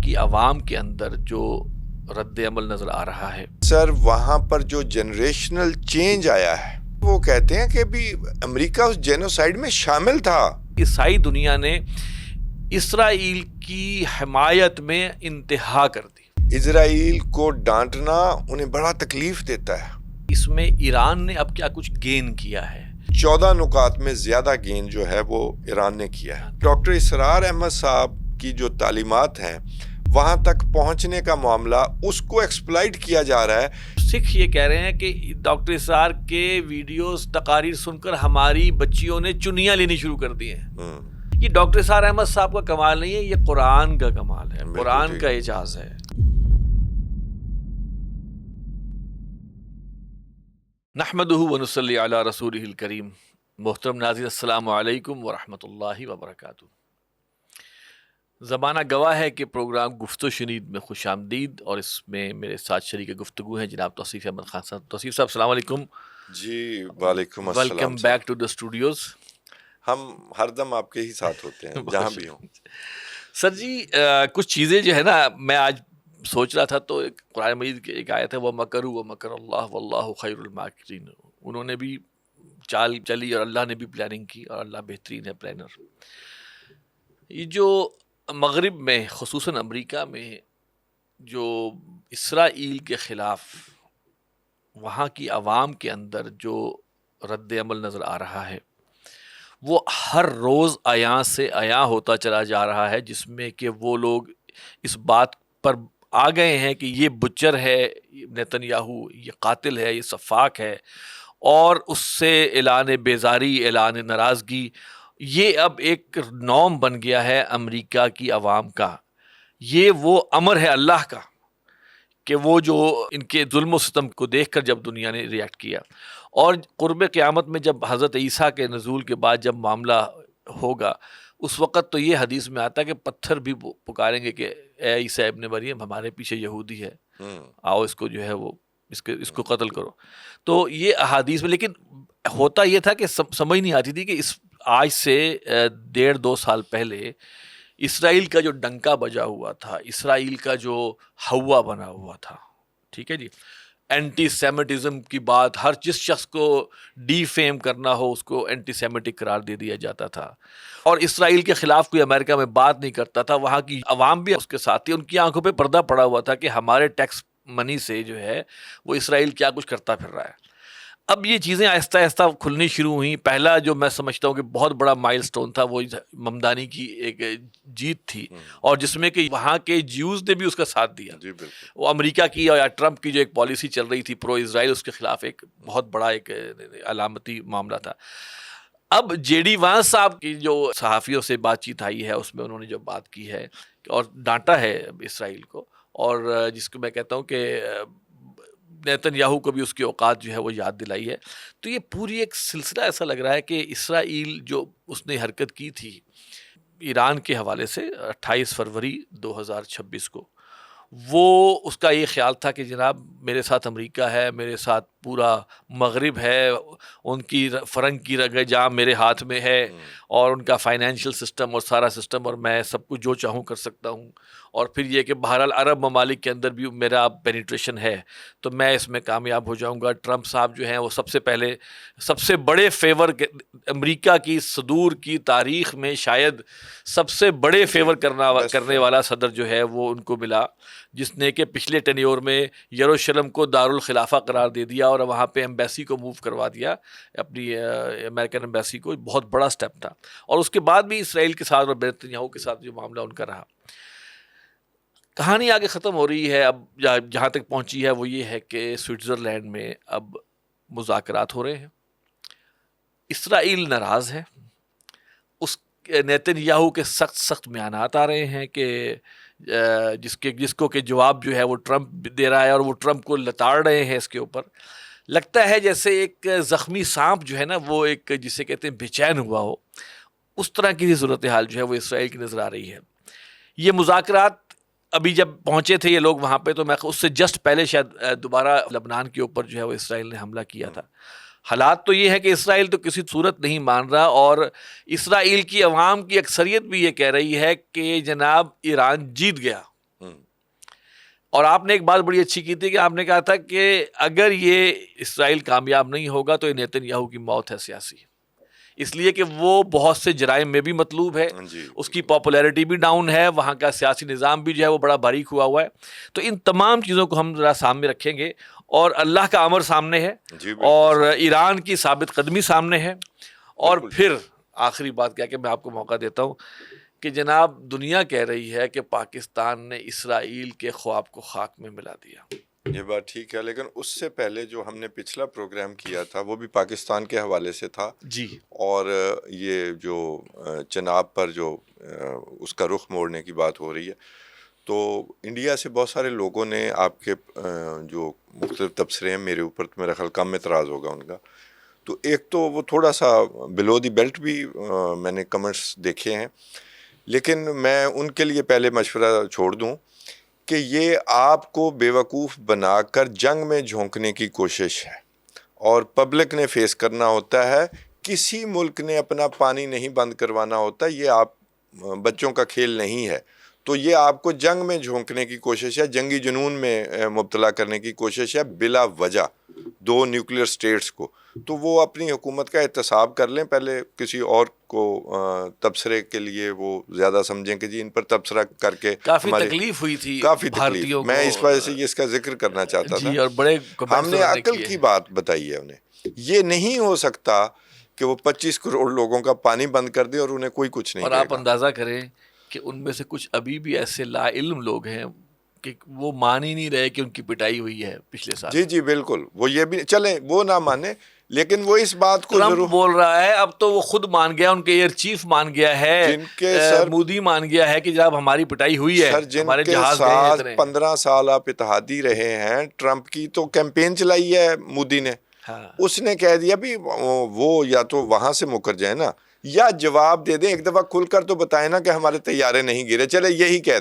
کی عوام کے اندر جو رد عمل نظر آ رہا ہے؟ سر وہاں پر جو جنریشنل چینج آیا ہے، وہ کہتے ہیں کہ بھی امریکہ اس جینوسائیڈ میں شامل تھا۔ عیسائی دنیا نے اسرائیل کی حمایت میں انتہا کر دی۔ اسرائیل کو ڈانٹنا انہیں بڑا تکلیف دیتا ہے۔ اس میں ایران نے اب کیا کچھ گین کیا ہے؟ 14 نکات میں زیادہ گین جو ہے وہ ایران نے کیا ہے۔ ڈاکٹر اسرار احمد صاحب کی جو تعلیمات ہیں وہاں تک پہنچنے کا معاملہ اس کو ایکسپلائٹ کیا جا رہا ہے۔ سکھ یہ کہہ رہے ہیں کہ ڈاکٹر اسرار کے ویڈیوز تقاریر سن کر ہماری بچیوں نے چنیاں لینی شروع کر دی ہیں۔ یہ ڈاکٹر اسرار احمد صاحب کا کمال نہیں ہے، یہ قرآن کا کمال ہے، قرآن کا اعجاز ہے۔ نحمدہ ونصلی علی رسولہ الکریم۔ محترم ناظرین، السلام علیکم ورحمۃ اللہ وبرکاتہ۔ زمانہ گواہ ہے کہ پروگرام گفت و شنید میں خوش آمدید، اور اس میں میرے ساتھ شریک گفتگو ہیں جناب توصیف احمد خان صاحب۔ توصیف صاحب السلام علیکم۔ جی وعلیکم السلام۔ Welcome back to the studios. ہم ہر دم آپ کے ہی ساتھ ہوتے ہیں جہاں بھی ہوں۔ سر جی، کچھ چیزیں جو ہے نا، میں آج سوچ رہا تھا تو ایک قرآن مجید کی ایک آیت ہے، وَمَكَرُوا وَمَكَرَ اللَّهُ وَاللَّهُ خَيْرُ الْمَاكِرِينَ۔ انہوں نے بھی چال چلی اور اللہ نے بھی پلاننگ کی، اور اللہ بہترین ہے پلانر۔ یہ جو مغرب میں خصوصاً امریکہ میں جو اسرائیل کے خلاف وہاں کی عوام کے اندر جو رد عمل نظر آ رہا ہے، وہ ہر روز عیاں سے عیاں ہوتا چلا جا رہا ہے، جس میں کہ وہ لوگ اس بات پر آ گئے ہیں کہ یہ بچر ہے نیتن یاہو، یہ قاتل ہے، یہ سفاک ہے، اور اس سے اعلان بیزاری، اعلان ناراضگی، یہ اب ایک نام بن گیا ہے امریکہ کی عوام کا۔ یہ وہ امر ہے اللہ کا کہ وہ جو ان کے ظلم و ستم کو دیکھ کر جب دنیا نے ریئیکٹ کیا، اور قرب قیامت میں جب حضرت عیسیٰ کے نزول کے بعد جب معاملہ ہوگا، اس وقت تو یہ حدیث میں آتا ہے کہ پتھر بھی پکاریں گے کہ اے عیسیٰ ابن مریم، ہمارے پیچھے یہودی ہے، آؤ اس کو جو ہے وہ اس کو قتل کرو۔ تو یہ احادیث میں، لیکن ہوتا یہ تھا کہ سمجھ نہیں آتی تھی کہ اس آج سے 1.5-2 سال پہلے اسرائیل کا جو ڈنکا بجا ہوا تھا، اسرائیل کا جو ہوا بنا ہوا تھا، ٹھیک ہے جی، اینٹی سیمیٹزم کی بات، ہر جس شخص کو ڈی فیم کرنا ہو اس کو اینٹی سیمیٹک قرار دے دیا جاتا تھا، اور اسرائیل کے خلاف کوئی امریکہ میں بات نہیں کرتا تھا، وہاں کی عوام بھی اس کے ساتھ تھی، ان کی آنکھوں پہ پردہ پڑا ہوا تھا کہ ہمارے ٹیکس منی سے جو ہے وہ اسرائیل کیا کچھ کرتا پھر رہا ہے۔ اب یہ چیزیں آہستہ آہستہ کھلنی شروع ہوئیں۔ پہلا جو میں سمجھتا ہوں کہ بہت بڑا مائل سٹون تھا، وہ ممدانی کی ایک جیت تھی، اور جس میں کہ وہاں کے جیوز نے بھی اس کا ساتھ دیا۔ وہ امریکہ کی یا ٹرمپ کی جو ایک پالیسی چل رہی تھی پرو اسرائیل، اس کے خلاف ایک بہت بڑا ایک علامتی معاملہ تھا۔ اب جے ڈی وانس صاحب کی جو صحافیوں سے بات چیت آئی ہے، اس میں انہوں نے جو بات کی ہے اور ڈانٹا ہے اسرائیل کو، اور جس کو میں کہتا ہوں کہ نیتن یاہو کو بھی اس کی اوقات جو ہے وہ یاد دلائی ہے۔ تو یہ پوری ایک سلسلہ ایسا لگ رہا ہے کہ اسرائیل جو اس نے حرکت کی تھی ایران کے حوالے سے 28 فروری 2026 کو، وہ اس کا یہ خیال تھا کہ جناب میرے ساتھ امریکہ ہے، میرے ساتھ پورا مغرب ہے، ان کی فرنگ کی رگ جام میرے ہاتھ میں ہے، اور ان کا فائنینشیل سسٹم اور سارا سسٹم، اور میں سب کچھ جو چاہوں کر سکتا ہوں، اور پھر یہ کہ بہرحال عرب ممالک کے اندر بھی میرا پینیٹریشن ہے تو میں اس میں کامیاب ہو جاؤں گا۔ ٹرمپ صاحب جو ہیں وہ سب سے پہلے سب سے بڑے فیور امریکہ کی صدور کی تاریخ میں شاید سب سے بڑے فیور کرنے والا صدر جو ہے وہ ان کو ملا، جس نے کہ پچھلے ٹینیور میں یروشلم کو دارالخلافہ قرار دے دیا اور وہاں پہ ایمبیسی کو موو کروا دیا، اپنی امریکن ایمبیسی کو۔ بہت بڑا سٹیپ تھا، اور اس کے بعد بھی اسرائیل کے ساتھ اور نیتن یاہو کے ساتھ جو معاملہ ان کا رہا۔ کہانی آگے ختم ہو رہی ہے، اب جہاں تک پہنچی ہے وہ یہ ہے کہ سوئٹزرلینڈ میں اب مذاکرات ہو رہے ہیں، اسرائیل ناراض ہے، اس نیتن یاہو کے سخت بیانات آ رہے ہیں کہ جس کو کہ جواب جو ہے وہ ٹرمپ دے رہا ہے، اور وہ ٹرمپ کو لتاڑ رہے ہیں اس کے اوپر۔ لگتا ہے جیسے ایک زخمی سانپ جو ہے نا، وہ ایک جسے کہتے ہیں بے چین ہوا ہو، اس طرح کی صورتحال جو ہے وہ اسرائیل کی نظر آ رہی ہے۔ یہ مذاکرات ابھی جب پہنچے تھے یہ لوگ وہاں پہ، تو میں اس سے جسٹ پہلے شاید دوبارہ لبنان کے اوپر جو ہے وہ اسرائیل نے حملہ کیا تھا۔ حالات تو یہ ہے کہ اسرائیل تو کسی صورت نہیں مان رہا، اور اسرائیل کی عوام کی اکثریت بھی یہ کہہ رہی ہے کہ جناب ایران جیت گیا، اور آپ نے ایک بات بڑی اچھی کی تھی کہ آپ نے کہا تھا کہ اگر یہ اسرائیل کامیاب نہیں ہوگا تو یہ نیتن یاہو کی موت ہے سیاسی، اس لیے کہ وہ بہت سے جرائم میں بھی مطلوب ہے، جی اس کی پاپولیرٹی بھی ڈاؤن ہے، وہاں کا سیاسی نظام بھی جو ہے وہ بڑا باریک ہوا ہے. تو ان تمام چیزوں کو ہم ذرا سامنے رکھیں گے، اور اللہ کا امر سامنے ہے، جی بالکل اور صحیح. ایران کی ثابت قدمی سامنے ہے. اور بالکل پھر آخری بات کیا کہ میں آپ کو موقع دیتا ہوں کہ جناب دنیا کہہ رہی ہے کہ پاکستان نے اسرائیل کے خواب کو خاک میں ملا دیا. یہ بات ٹھیک ہے، لیکن اس سے پہلے جو ہم نے پچھلا پروگرام کیا تھا وہ بھی پاکستان کے حوالے سے تھا، جی اور یہ جو چناب پر جو اس کا رخ موڑنے کی بات ہو رہی ہے، تو انڈیا سے بہت سارے لوگوں نے آپ کے جو مختلف تبصرے ہیں میرے اوپر، تو میرا خیال کم اعتراض ہوگا ان کا. تو ایک تو وہ تھوڑا سا بلو دی بیلٹ بھی میں نے کمنٹس دیکھے ہیں، لیکن میں ان کے لیے پہلے مشورہ چھوڑ دوں کہ یہ آپ کو بیوقوف بنا کر جنگ میں جھونکنے کی کوشش ہے، اور پبلک نے فیس کرنا ہوتا ہے. کسی ملک نے اپنا پانی نہیں بند کروانا ہوتا، یہ آپ بچوں کا کھیل نہیں ہے. تو یہ آپ کو جنگ میں جھونکنے کی کوشش ہے، جنگی جنون میں مبتلا کرنے کی کوشش ہے بلا وجہ دو نیوکلیئر سٹیٹس کو. تو وہ اپنی حکومت کا احتساب کر لیں، پہلے کسی اور کو تبصرے کے لیے وہ زیادہ سمجھیں کہ جی ان پر تبصرہ کر کے کافی ہماری تکلیف ہوئی تھی کافی تکلیف. بھارتیوں میں کو، اس وجہ سے اس کا ذکر کرنا چاہتا تھا. جی، اور بڑے ہم کمنٹس نے انہوں نے عقل کیے کی ہیں. بات بتائی ہے انہیں. یہ نہیں ہو سکتا کہ وہ 25 کروڑ لوگوں کا پانی بند کر دے اور انہیں کوئی کچھ نہیں اور کہے آپ گا. اندازہ کریں کہ ان میں سے کچھ ابھی بھی ایسے لا علم لوگ ہیں کہ وہ مان ہی نہیں رہے کہ ان کی پٹائی ہوئی ہے پچھلے سال. جی بالکل، وہ یہ بھی چلیں وہ نہ مانے، لیکن وہ اس بات کو ٹرمپ ضرور، بول رہا ہے، اب تو وہ خود مان گیا، ان کے ایئر چیف مان گیا ہے، جن کے سر مودی مان گیا ہے کہ جناب ہماری پٹائی ہوئی ہے، جن ہمارے کے جہاز گئے ہیں ساتھ اتنے. 15 سال آپ اتحادی رہے ہیں، ٹرمپ کی تو کیمپین چلائی ہے مودی نے. ہاں، اس نے کہہ دیا بھی وہ یا تو وہاں سے مکر جائے نا، یا جواب دے دیں، ایک دفعہ کھل کر تو بتائیں نا کہ ہمارے طیارے نہیں گرے. چلے یہی کہہ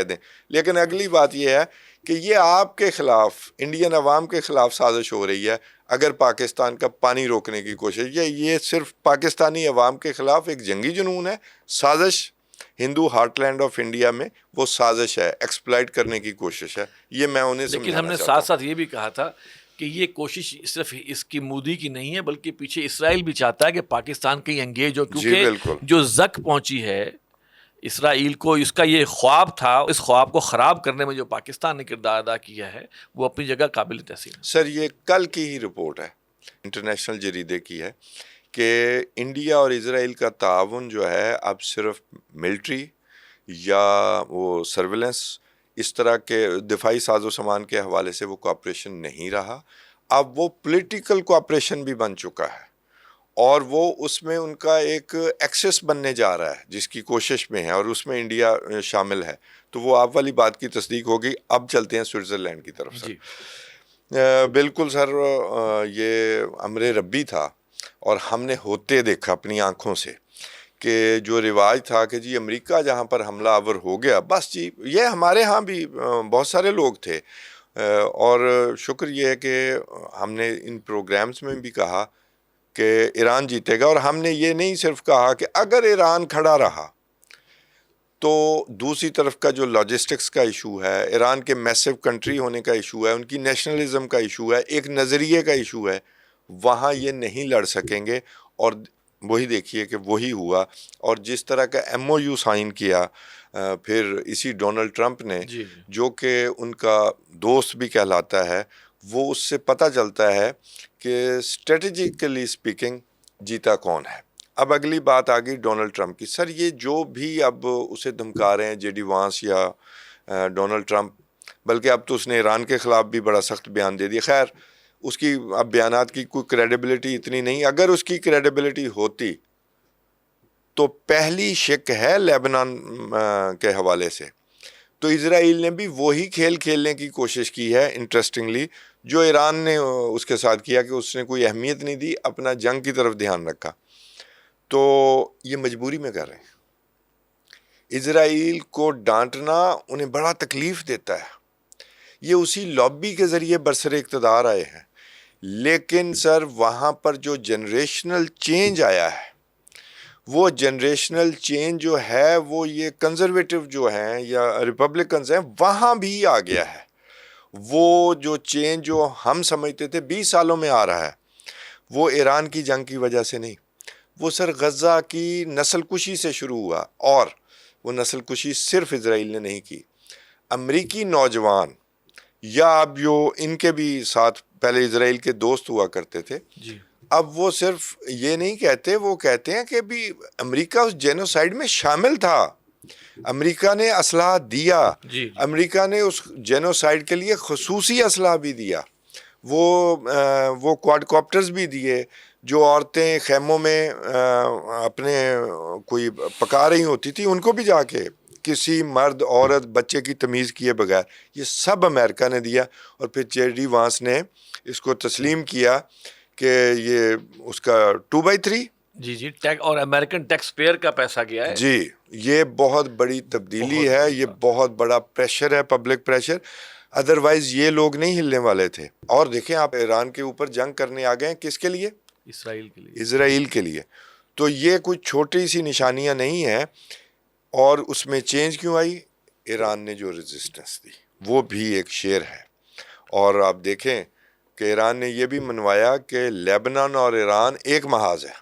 دیں. لیکن اگلی بات یہ ہے کہ یہ آپ کے خلاف، انڈین عوام کے خلاف سازش ہو رہی ہے. اگر پاکستان کا پانی روکنے کی کوشش، یہ صرف پاکستانی عوام کے خلاف ایک جنگی جنون ہے، سازش. ہندو ہارٹ لینڈ آف انڈیا میں وہ سازش ہے، ایکسپلائٹ کرنے کی کوشش ہے. یہ میں انہیں لیکن ہم سمجھانا نے چاہتا ساتھ ہوں. ساتھ یہ بھی کہا تھا کہ یہ کوشش صرف اس کی مودی کی نہیں ہے، بلکہ پیچھے اسرائیل بھی چاہتا ہے کہ پاکستان کہیں انگیج ہو، جی کیونکہ بالکل. جو زک پہنچی ہے اسرائیل کو، اس کا یہ خواب تھا، اس خواب کو خراب کرنے میں جو پاکستان نے کردار ادا کیا ہے وہ اپنی جگہ قابل تحسین ہے. سر یہ کل کی ہی رپورٹ ہے، انٹرنیشنل جریدے کی ہے، کہ انڈیا اور اسرائیل کا تعاون جو ہے اب صرف ملٹری یا وہ سرویلنس، اس طرح کے دفاعی ساز و سامان کے حوالے سے وہ کوآپریشن نہیں رہا. اب وہ پولیٹیکل کوآپریشن بھی بن چکا ہے، اور وہ اس میں ان کا ایک ایکسس بننے جا رہا ہے جس کی کوشش میں ہے، اور اس میں انڈیا شامل ہے. تو وہ آپ والی بات کی تصدیق ہوگی. اب چلتے ہیں سوئٹزرلینڈ کی طرف. جی بالکل سر، یہ امر ربی تھا، اور ہم نے ہوتے دیکھا اپنی آنکھوں سے کہ جو رواج تھا کہ جی امریکہ جہاں پر حملہ آور ہو گیا بس جی، یہ ہمارے ہاں بھی بہت سارے لوگ تھے. اور شکر یہ ہے کہ ہم نے ان پروگرامز میں بھی کہا کہ ایران جیتے گا، اور ہم نے یہ نہیں صرف کہا کہ اگر ایران کھڑا رہا تو دوسری طرف کا جو لاجسٹکس کا ایشو ہے، ایران کے میسو کنٹری ہونے کا ایشو ہے، ان کی نیشنلزم کا ایشو ہے، ایک نظریے کا ایشو ہے، وہاں یہ نہیں لڑ سکیں گے. اور وہی دیکھیے کہ وہی ہوا. اور جس طرح کا ایم او یو سائن کیا پھر اسی ڈونلڈ ٹرمپ نے، جی جو کہ ان کا دوست بھی کہلاتا ہے، وہ اس سے پتہ چلتا ہے کہ اسٹریٹجیکلی اسپیکنگ جیتا کون ہے. اب اگلی بات آ گئی ڈونلڈ ٹرمپ کی. سر یہ جو بھی اب اسے دھمکا رہے ہیں جے ڈی وانس یا ڈونلڈ ٹرمپ، بلکہ اب تو اس نے ایران کے خلاف بھی بڑا سخت بیان دے دیا. خیر اس کی اب بیانات کی کوئی کریڈیبلٹی اتنی نہیں. اگر اس کی کریڈیبلٹی ہوتی تو پہلی شک ہے لیبنان کے حوالے سے، تو اسرائیل نے بھی وہی کھیل کھیلنے کی کوشش کی ہے انٹرسٹنگلی، جو ایران نے اس کے ساتھ کیا، کہ اس نے کوئی اہمیت نہیں دی، اپنا جنگ کی طرف دھیان رکھا. تو یہ مجبوری میں کر رہے ہیں. اسرائیل کو ڈانٹنا انہیں بڑا تکلیف دیتا ہے. یہ اسی لابی کے ذریعے برسر اقتدار آئے ہیں. لیکن سر وہاں پر جو جنریشنل چینج آیا ہے وہ جنریشنل چینج جو ہے وہ یہ کنزرویٹو جو ہیں یا ریپبلکنز ہیں وہاں بھی آ گیا ہے. وہ جو چینج جو ہم سمجھتے تھے 20 سالوں میں آ رہا ہے وہ ایران کی جنگ کی وجہ سے نہیں, وہ سر غزہ کی نسل کشی سے شروع ہوا, اور وہ نسل کشی صرف اسرائیل نے نہیں کی. امریکی نوجوان یا اب جو ان کے بھی ساتھ پہلے اسرائیل کے دوست ہوا کرتے تھے, جی اب وہ صرف یہ نہیں کہتے, وہ کہتے ہیں کہ بھی امریکہ اس جینوسائیڈ میں شامل تھا, امریکہ نے اسلحہ دیا, جی امریکہ نے اس جینوسائیڈ کے لیے خصوصی اسلحہ بھی دیا, وہ کوڈ کاپٹرز بھی دیے, جو عورتیں خیموں میں اپنے کوئی پکا رہی ہوتی تھی ان کو بھی جا کے کسی مرد عورت بچے کی تمیز کیے بغیر یہ سب امریکہ نے دیا. اور پھر جے ڈی وانس نے اس کو تسلیم کیا کہ یہ اس کا 2/3. جی اور امریکن ٹیکس پیئر کا پیسہ گیا ہے. جی یہ بہت بڑی تبدیلی ہے, یہ بہت بڑا پریشر ہے, پبلک پریشر. ادروائز یہ لوگ نہیں ہلنے والے تھے. اور دیکھیں آپ ایران کے اوپر جنگ کرنے آ گئے ہیں, کس کے لیے؟ اسرائیل کے لیے. اسرائیل کے لیے. تو یہ کوئی چھوٹی سی نشانیاں نہیں ہیں. اور اس میں چینج کیوں آئی؟ ایران نے جو ریزسٹنس دی وہ بھی ایک شیر ہے. اور آپ دیکھیں کہ ایران نے یہ بھی منوایا کہ لیبنان اور ایران ایک محاذ ہے,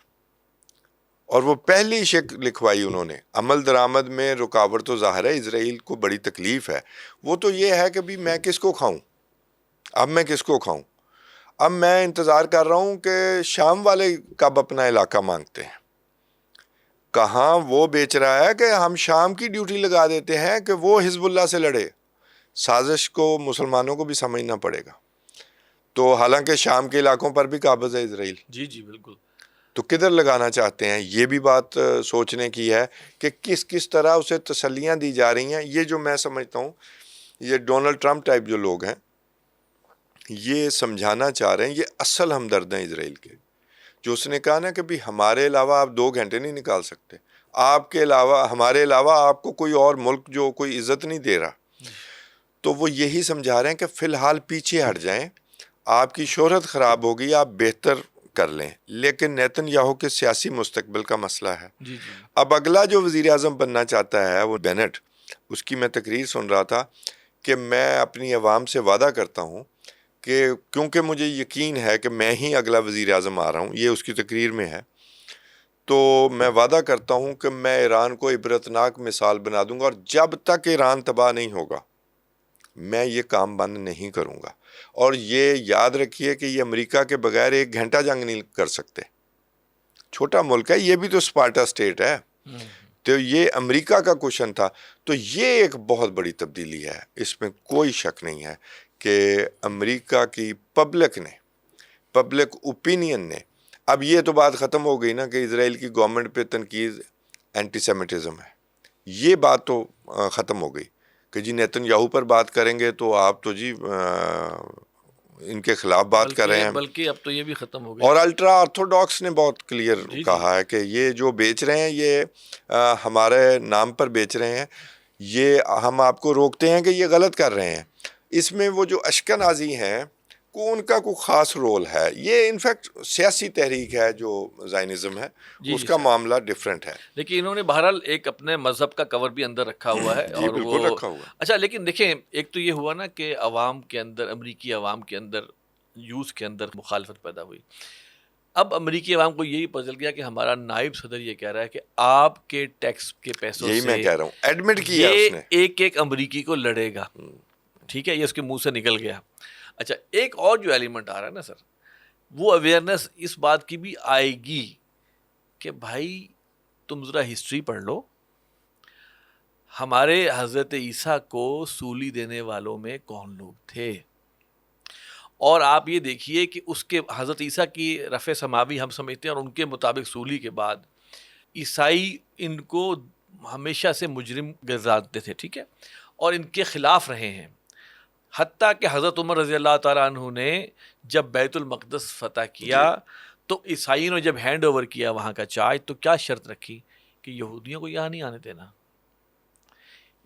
اور وہ پہلی شک لکھوائی انہوں نے. عمل درآمد میں رکاوٹ تو ظاہر ہے, اسرائیل کو بڑی تکلیف ہے. وہ تو یہ ہے کہ بھی میں کس کو کھاؤں, اب میں کس کو کھاؤں. اب میں انتظار کر رہا ہوں کہ شام والے کب اپنا علاقہ مانگتے ہیں. کہاں وہ بیچ رہا ہے کہ ہم شام کی ڈیوٹی لگا دیتے ہیں کہ وہ حزب اللہ سے لڑے. سازش کو مسلمانوں کو بھی سمجھنا پڑے گا. تو حالانکہ شام کے علاقوں پر بھی قابض ہے اسرائیل. جی بالکل. تو کدھر لگانا چاہتے ہیں, یہ بھی بات سوچنے کی ہے کہ کس طرح اسے تسلیاں دی جا رہی ہیں. یہ جو میں سمجھتا ہوں یہ ڈونلڈ ٹرمپ ٹائپ جو لوگ ہیں یہ سمجھانا چاہ رہے ہیں, یہ اصل ہمدرد ہیں اسرائیل کے. جو اس نے کہا نا کہ بھی ہمارے علاوہ آپ 2 گھنٹے نہیں نکال سکتے, آپ کے علاوہ ہمارے علاوہ آپ کو کوئی اور ملک جو کوئی عزت نہیں دے رہا. تو وہ یہی سمجھا رہے ہیں کہ فی الحال پیچھے ہٹ جائیں, آپ کی شہرت خراب ہوگی, آپ بہتر کر لیں. لیکن نیتن یاہو کے سیاسی مستقبل کا مسئلہ ہے. اب اگلا جو وزیر اعظم بننا چاہتا ہے وہ بینٹ, اس کی میں تقریر سن رہا تھا کہ میں اپنی عوام سے وعدہ کرتا ہوں کہ کیونکہ مجھے یقین ہے کہ میں ہی اگلا وزیر اعظم آ رہا ہوں, یہ اس کی تقریر میں ہے, تو میں وعدہ کرتا ہوں کہ میں ایران کو عبرتناک مثال بنا دوں گا, اور جب تک ایران تباہ نہیں ہوگا میں یہ کام بند نہیں کروں گا. اور یہ یاد رکھیے کہ یہ امریکہ کے بغیر 1 گھنٹہ جنگ نہیں کر سکتے. چھوٹا ملک ہے, یہ بھی تو اسپارٹا اسٹیٹ ہے, تو یہ امریکہ کا کوشچن تھا. تو یہ ایک بہت بڑی تبدیلی ہے, اس میں کوئی شک نہیں ہے کہ امریکہ کی پبلک اوپینین نے, اب یہ تو بات ختم ہو گئی نا کہ اسرائیل کی گورنمنٹ پہ تنقید اینٹی سیمیٹزم ہے, یہ بات تو ختم ہو گئی کہ جی نیتن یاہو پر بات کریں گے تو آپ تو جی ان کے خلاف بات کر رہے ہیں. بلکہ اب تو یہ بھی ختم ہو گیا. اور الٹرا آرتھوڈاکس نے بہت کلیئر کہا ہے کہ یہ جو بیچ رہے ہیں یہ ہمارے نام پر بیچ رہے ہیں, یہ ہم آپ کو روکتے ہیں کہ یہ غلط کر رہے ہیں. اس میں وہ جو اشکنازی ہیں ان کا کوئی خاص رول ہے. یہ انفیکٹ سیاسی تحریک ہے جو زائنزم ہے, اس کا معاملہ ڈیفرنٹ ہے. لیکن انہوں نے بہرحال ایک اپنے مذہب کا کور بھی اندر رکھا ہوا ہے. جی بالکل رکھا ہوا ہے. اچھا لیکن دیکھیں ایک تو یہ ہوا نا کہ عوام کے اندر, امریکی عوام کے اندر, یوز کے اندر مخالفت پیدا ہوئی. اب امریکی عوام کو یہی پتہ چل گیا کہ ہمارا نائب صدر یہ کہہ رہا ہے کہ آپ کے ٹیکس کے پیسوں سے, یہی میں کہہ رہا ہوں, ایڈمٹ کیا اس نے, ایک امریکی کو لڑے گا. ٹھیک ہے, یہ اس کے منہ سے نکل گیا. اچھا ایک اور جو ایلیمنٹ آ رہا ہے نا سر, وہ اویئرنیس اس بات کی بھی آئے گی کہ بھائی تم ذرا ہسٹری پڑھ لو, ہمارے حضرت عیسیٰ کو سولی دینے والوں میں کون لوگ تھے, اور آپ یہ دیکھیے کہ اس کے حضرت عیسیٰ کی رفع سماوی ہم سمجھتے ہیں, اور ان کے مطابق سولی کے بعد عیسائی ان کو ہمیشہ سے مجرم گردانتے تھے. ٹھیک ہے, اور ان کے خلاف رہے ہیں, حتیٰ کہ حضرت عمر رضی اللہ تعالیٰ عنہ نے جب بیت المقدس فتح کیا تو عیسائیوں نے جب ہینڈ اوور کیا وہاں کا چارج, تو کیا شرط رکھی کہ یہودیوں کو یہاں نہیں آنے دینا.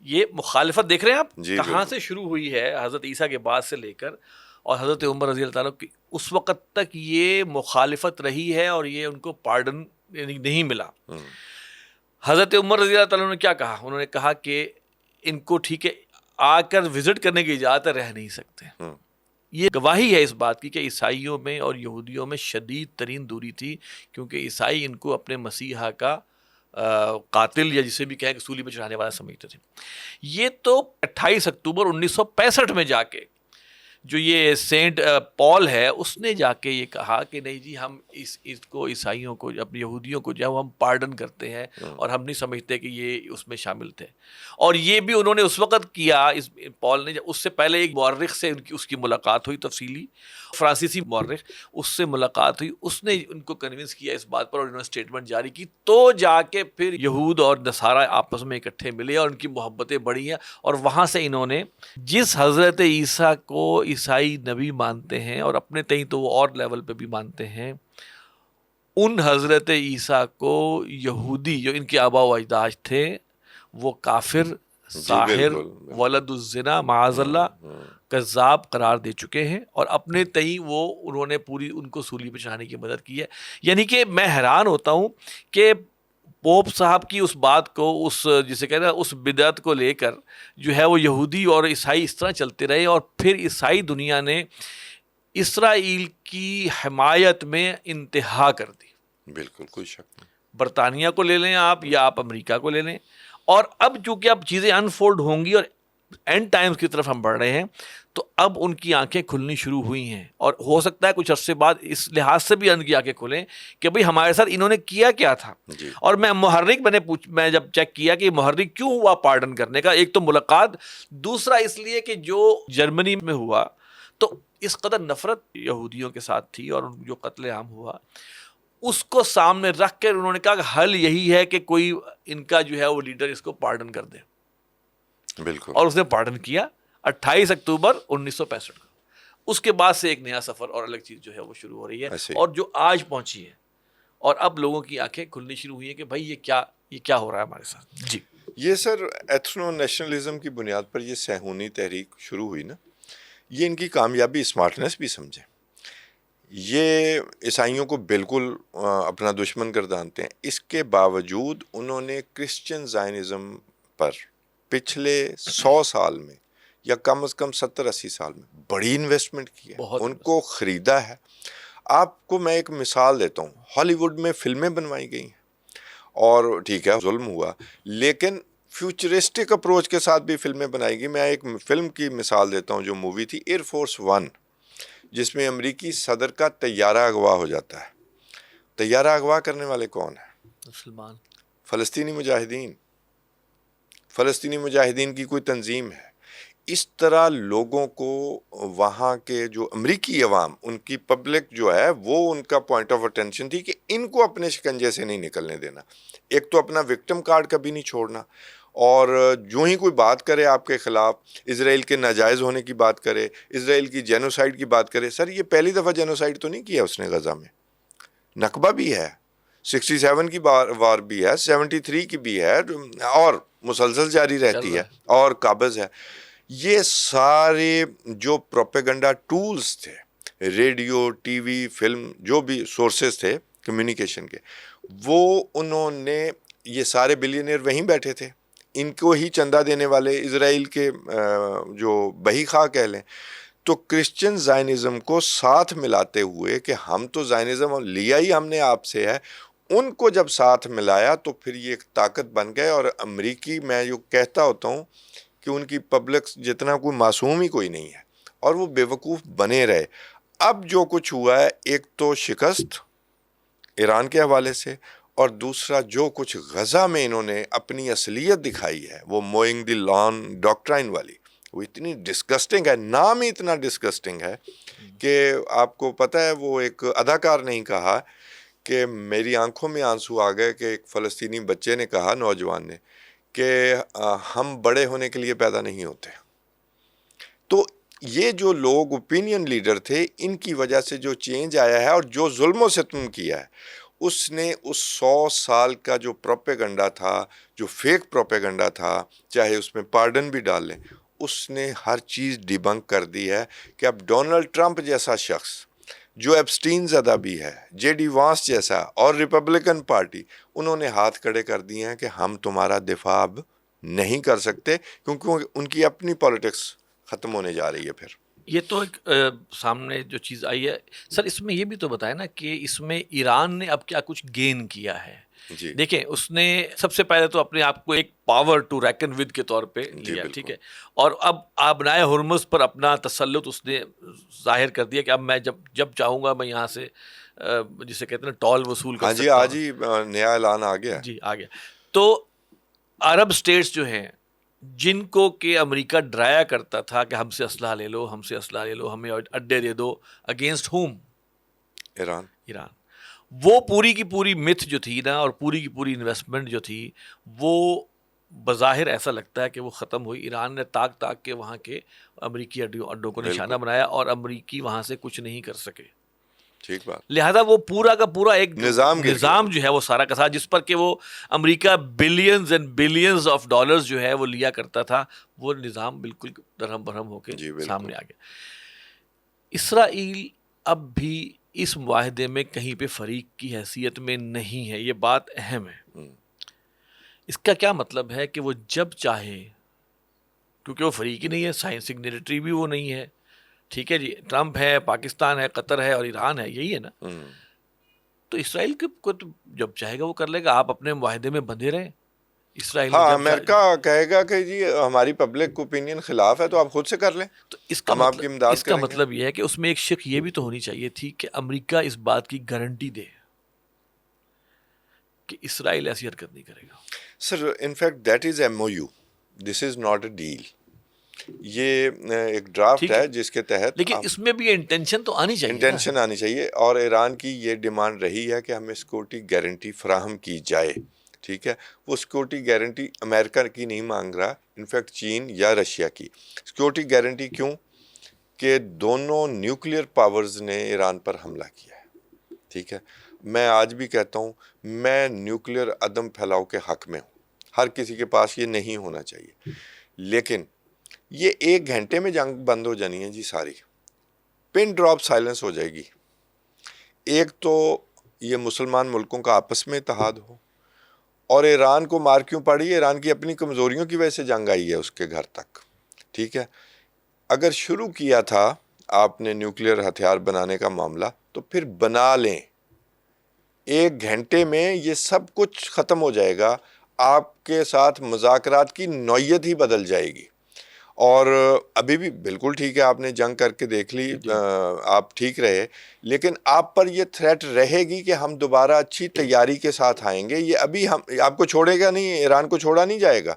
یہ مخالفت دیکھ رہے ہیں آپ کہاں سے شروع ہوئی ہے حضرت عیسیٰ کے بعد سے لے کر, اور حضرت عمر رضی اللہ تعالیٰ کی اس وقت تک یہ مخالفت رہی ہے, اور یہ ان کو پارڈن یعنی نہیں ملا. حضرت عمر رضی اللہ تعالیٰ نے کیا کہا؟ انہوں نے کہا کہ ان کو ٹھیک ہے آ کر وزٹ کرنے کی اجازت ہے، رہ نہیں سکتے. یہ گواہی ہے اس بات کی کہ عیسائیوں میں اور یہودیوں میں شدید ترین دوری تھی، کیونکہ عیسائی ان کو اپنے مسیحا کا قاتل یا جسے بھی کہیں کہ سولی میں چڑھانے والا سمجھتے تھے. یہ تو 28 اکتوبر 1965 میں جا کے جو یہ سینٹ پال ہے اس نے جا کے یہ کہا کہ نہیں جی ہم اس کو عیسائیوں کو اپنے یہودیوں کو جو ہے وہ ہم پارڈن کرتے ہیں اور ہم نہیں سمجھتے کہ یہ اس میں شامل تھے. اور یہ بھی انہوں نے اس وقت کیا، اس پال نے. اس سے پہلے ایک مورخ سے اس کی ملاقات ہوئی تفصیلی، فرانسیسی مورخ، اس سے ملاقات ہوئی، اس نے ان کو کنونس کیا اس بات پر اور انہوں نے اسٹیٹمنٹ جاری کی. تو جا کے پھر یہود اور نصارہ آپس میں اکٹھے ملے اور ان کی محبتیں بڑھی ہیں. اور وہاں سے انہوں نے جس حضرت عیسیٰ کو عیسائی نبی مانتے ہیں اور اپنے تئیں تو وہ اور لیول پہ بھی مانتے ہیں، ان حضرت عیسیٰ کو یہودی جو ان کے آبا و اجداد تھے وہ کافر، ساحر، ولد الزنا، معاذ اللہ، کذاب قرار دے چکے ہیں. اور اپنے تئیں وہ انہوں نے پوری ان کو سولی پہ چڑھانے کی مدد کی ہے. یعنی کہ میں حیران ہوتا ہوں کہ پوپ صاحب کی اس بات کو، اس جسے کہنا اس بدعت کو لے کر جو ہے وہ یہودی اور عیسائی اس طرح چلتے رہے، اور پھر عیسائی دنیا نے اسرائیل کی حمایت میں انتہا کر دی. بالکل کوئی شک نہیں. برطانیہ کو لے لیں آپ یا آپ امریکہ کو لے لیں. اور اب چونکہ اب چیزیں انفولڈ ہوں گی اور اینڈ ٹائمز کی طرف ہم بڑھ رہے ہیں، تو اب ان کی آنکھیں کھلنی شروع ہوئی ہیں. اور ہو سکتا ہے کچھ عرصے بعد اس لحاظ سے بھی ان کی آنکھیں کھلیں کہ بھئی ہمارے ساتھ انہوں نے کیا کیا تھا. اور میں جب چیک کیا کہ محرک کیوں ہوا پارڈن کرنے کا، ایک تو ملاقات، دوسرا اس لیے کہ جو جرمنی میں ہوا تو اس قدر نفرت یہودیوں کے ساتھ تھی اور جو قتل عام ہوا اس کو سامنے رکھ کر انہوں نے کہا کہ حل یہی ہے کہ کوئی ان کا جو ہے وہ لیڈر اس کو پارڈن کر دے. بالکل. اور اس نے پارڈن کیا 28 اکتوبر 1965 کو. اس کے بعد سے ایک نیا سفر اور الگ چیز جو ہے وہ شروع ہو رہی ہے اور جو آج پہنچی ہے. اور اب لوگوں کی آنکھیں کھلنی شروع ہوئی ہیں کہ بھائی یہ کیا ہو رہا ہے ہمارے ساتھ. جی یہ سر ایتھنو نیشنلزم کی بنیاد پر یہ صہیونی تحریک شروع ہوئی نا، یہ ان کی کامیابی اسمارٹنس بھی سمجھیں. یہ عیسائیوں کو بالکل اپنا دشمن گردانتے ہیں. اس کے باوجود انہوں نے کرسچن زائنزم پر پچھلے 100 سال میں یا کم از کم 70-80 سال میں بڑی انویسٹمنٹ کی ہے، ان کو خریدا ہے. آپ کو میں ایک مثال دیتا ہوں. ہالی ووڈ میں فلمیں بنوائی گئی ہیں اور ٹھیک ہے ظلم ہوا، لیکن فیوچرسٹک اپروچ کے ساتھ بھی فلمیں بنائی گئی. میں ایک فلم کی مثال دیتا ہوں جو مووی تھی ایئر فورس 1، جس میں امریکی صدر کا طیارہ اغوا ہو جاتا ہے. طیارہ اغوا کرنے والے کون ہیں؟ مسلمان، فلسطینی مجاہدین. فلسطینی مجاہدین کی کوئی تنظیم ہے. اس طرح لوگوں کو وہاں کے جو امریکی عوام، ان کی پبلک جو ہے وہ ان کا پوائنٹ آف اٹینشن تھی کہ ان کو اپنے شکنجے سے نہیں نکلنے دینا. ایک تو اپنا وکٹم کارڈ کبھی نہیں چھوڑنا، اور جو ہی کوئی بات کرے آپ کے خلاف، اسرائیل کے ناجائز ہونے کی بات کرے، اسرائیل کی جینوسائیڈ کی بات کرے. سر یہ پہلی دفعہ جینوسائیڈ تو نہیں کیا اس نے غزہ میں، نکبہ بھی ہے، 67 کی وار بھی ہے، 73 کی بھی ہے، اور مسلسل جاری رہتی ہے، اور قابض ہے. یہ سارے جو پروپیگنڈا ٹولز تھے، ریڈیو، ٹی وی، فلم، جو بھی سورسز تھے کمیونیکیشن کے، وہ انہوں نے، یہ سارے بلینئر وہیں بیٹھے تھے، ان کو ہی چندہ دینے والے اسرائیل کے جو بہی خواہ کہہ لیں. تو کرسچن زائنزم کو ساتھ ملاتے ہوئے کہ ہم تو زائنزم لیا ہی ہم نے آپ سے ہے، ان کو جب ساتھ ملایا تو پھر یہ ایک طاقت بن گئے. اور امریکی، میں جو کہتا ہوتا ہوں کہ ان کی پبلک جتنا کوئی معصوم ہی کوئی نہیں ہے، اور وہ بے وقوف بنے رہے. اب جو کچھ ہوا ہے، ایک تو شکست ایران کے حوالے سے، اور دوسرا جو کچھ غزہ میں انہوں نے اپنی اصلیت دکھائی ہے، وہ موئنگ دی لان ڈاکٹرائن والی، وہ اتنی ڈسگسٹنگ ہے. نام ہی اتنا ڈسگسٹنگ ہے کہ آپ کو پتہ ہے، وہ ایک اداکار نے ہی کہا کہ میری آنکھوں میں آنسو آ گئے کہ ایک فلسطینی بچے نے کہا، نوجوان نے، کہ ہم بڑے ہونے کے لیے پیدا نہیں ہوتے. تو یہ جو لوگ اوپینین لیڈر تھے، ان کی وجہ سے جو چینج آیا ہے اور جو ظلم و ستم کیا ہے، اس نے اس 100 سال کا جو پروپیگنڈا تھا، جو فیک پروپیگنڈا تھا، چاہے اس میں پارڈن بھی ڈال لیں، اس نے ہر چیز ڈیبنک کر دی ہے. کہ اب ڈونلڈ ٹرمپ جیسا شخص جو ایپسٹین زدہ بھی ہے، جے ڈی وانس جیسا اور ریپبلکن پارٹی، انہوں نے ہاتھ کھڑے کر دیے ہیں کہ ہم تمہارا دفاع اب نہیں کر سکتے، کیونکہ ان کی اپنی پالیٹکس ختم ہونے جا رہی ہے پھر۔ یہ تو ایک سامنے جو چیز آئی ہے سر، اس میں یہ بھی تو بتائیں نا کہ اس میں ایران نے اب کیا کچھ گین کیا ہے۔ جی دیکھیں اس نے سب سے پہلے تو اپنے آپ کو ایک پاور ٹو ریکن ود کے طور پہ جی لیا، بالکل، ٹھیک ہے، اور اب آبنائے ہرمز پر اپنا تسلط اس نے ظاہر کر دیا کہ اب میں جب چاہوں گا میں یہاں سے جسے کہتے ہیں ٹول وصول کر ہاں جی سکتا آج ہوں۔ ہی نیا اعلان آ گیا۔ جی آ گیا۔ تو عرب اسٹیٹس جو ہیں جن کو کہ امریکہ ڈرایا کرتا تھا کہ ہم سے اسلحہ لے لو، ہم سے اسلحہ لے لو، ہمیں اڈے دے دو، اگینسٹ ہوم؟ ایران۔ ایران۔ وہ پوری کی پوری متھ جو تھی نا، اور پوری کی پوری انویسٹمنٹ جو تھی، وہ بظاہر ایسا لگتا ہے کہ وہ ختم ہوئی۔ ایران نے تاک تاک کے وہاں کے امریکی اڈوں کو نشانہ بالکل بنایا اور امریکی وہاں سے کچھ نہیں کر سکے۔ ٹھیک بات، لہذا وہ پورا کا پورا ایک نظام گر گیا۔ نظام جو ہے وہ سارا کا سارا، جس پر کہ وہ امریکہ billions and billions of dollars جو ہے وہ لیا کرتا تھا، وہ نظام بالکل درہم برہم ہو کے جی بالکل، سامنے آ گیا۔ اسرائیل اب بھی اس معاہدے میں کہیں پہ فریق کی حیثیت میں نہیں ہے، یہ بات اہم ہے۔ اس کا کیا مطلب ہے کہ وہ جب چاہے، کیونکہ وہ فریق ہی نہیں ہے، سائن سگنیٹری بھی وہ نہیں ہے، ٹھیک ہے جی، ٹرمپ ہے، پاکستان ہے، قطر ہے اور ایران ہے، یہی ہے نا، تو اسرائیل کو تو جب چاہے گا وہ کر لے گا۔ آپ اپنے معاہدے میں بندھے رہیں، اسرائیل نے ہاں جب امریکہ کہے گا کہ جی ہماری پبلک اوپینین خلاف ہے تو آپ خود سے کر لیں، تو اس ہم آپ کی امداد کا کریں گے۔ مطلب یہ ہے کہ اس میں ایک شک یہ بھی تو ہونی چاہیے تھی کہ امریکہ اس بات کی گارنٹی دے کہ اسرائیل ایسی حرکت نہیں کرے گا۔ Sir in fact that is M O U, this is not a deal, یہ ایک ڈرافٹ ٹھیک ہے، ہے جس کے تحت لیکن اس میں بھی انٹینشن تو آنی چاہیے نا۔ انٹینشن آنی چاہیے، اور ایران کی یہ ڈیمانڈ رہی ہے کہ ہمیں سیکورٹی گارنٹی فراہم کی جائے، ٹھیک ہے۔ وہ سیکورٹی گارنٹی امریکہ کی نہیں مانگ رہا، انفیکٹ چین یا رشیا کی سیکورٹی گارنٹی۔ کیوں؟ کہ دونوں نیوکلیئر پاورز نے ایران پر حملہ کیا ہے، ٹھیک ہے۔ میں آج بھی کہتا ہوں میں نیوکلیئر عدم پھیلاؤ کے حق میں ہوں، ہر کسی کے پاس یہ نہیں ہونا چاہیے، لیکن یہ 1 گھنٹے میں جنگ بند ہو جانی ہے جی، ساری پن ڈراپ سائلنس ہو جائے گی۔ ایک تو یہ مسلمان ملکوں کا آپس میں اتحاد ہو، اور ایران کو مار کیوں پڑی؟ ایران کی اپنی کمزوریوں کی وجہ سے جنگ آئی ہے اس کے گھر تک، ٹھیک ہے۔ اگر شروع کیا تھا آپ نے نیوکلیئر ہتھیار بنانے کا معاملہ تو پھر بنا لیں، 1 گھنٹے میں یہ سب کچھ ختم ہو جائے گا، آپ کے ساتھ مذاکرات کی نوعیت ہی بدل جائے گی۔ اور ابھی بھی بالکل ٹھیک ہے، آپ نے جنگ کر کے دیکھ لی، آپ ٹھیک رہے، لیکن آپ پر یہ تھریٹ رہے گی کہ ہم دوبارہ اچھی تیاری کے ساتھ آئیں گے۔ یہ ابھی آپ کو چھوڑے گا نہیں، ایران کو چھوڑا نہیں جائے گا۔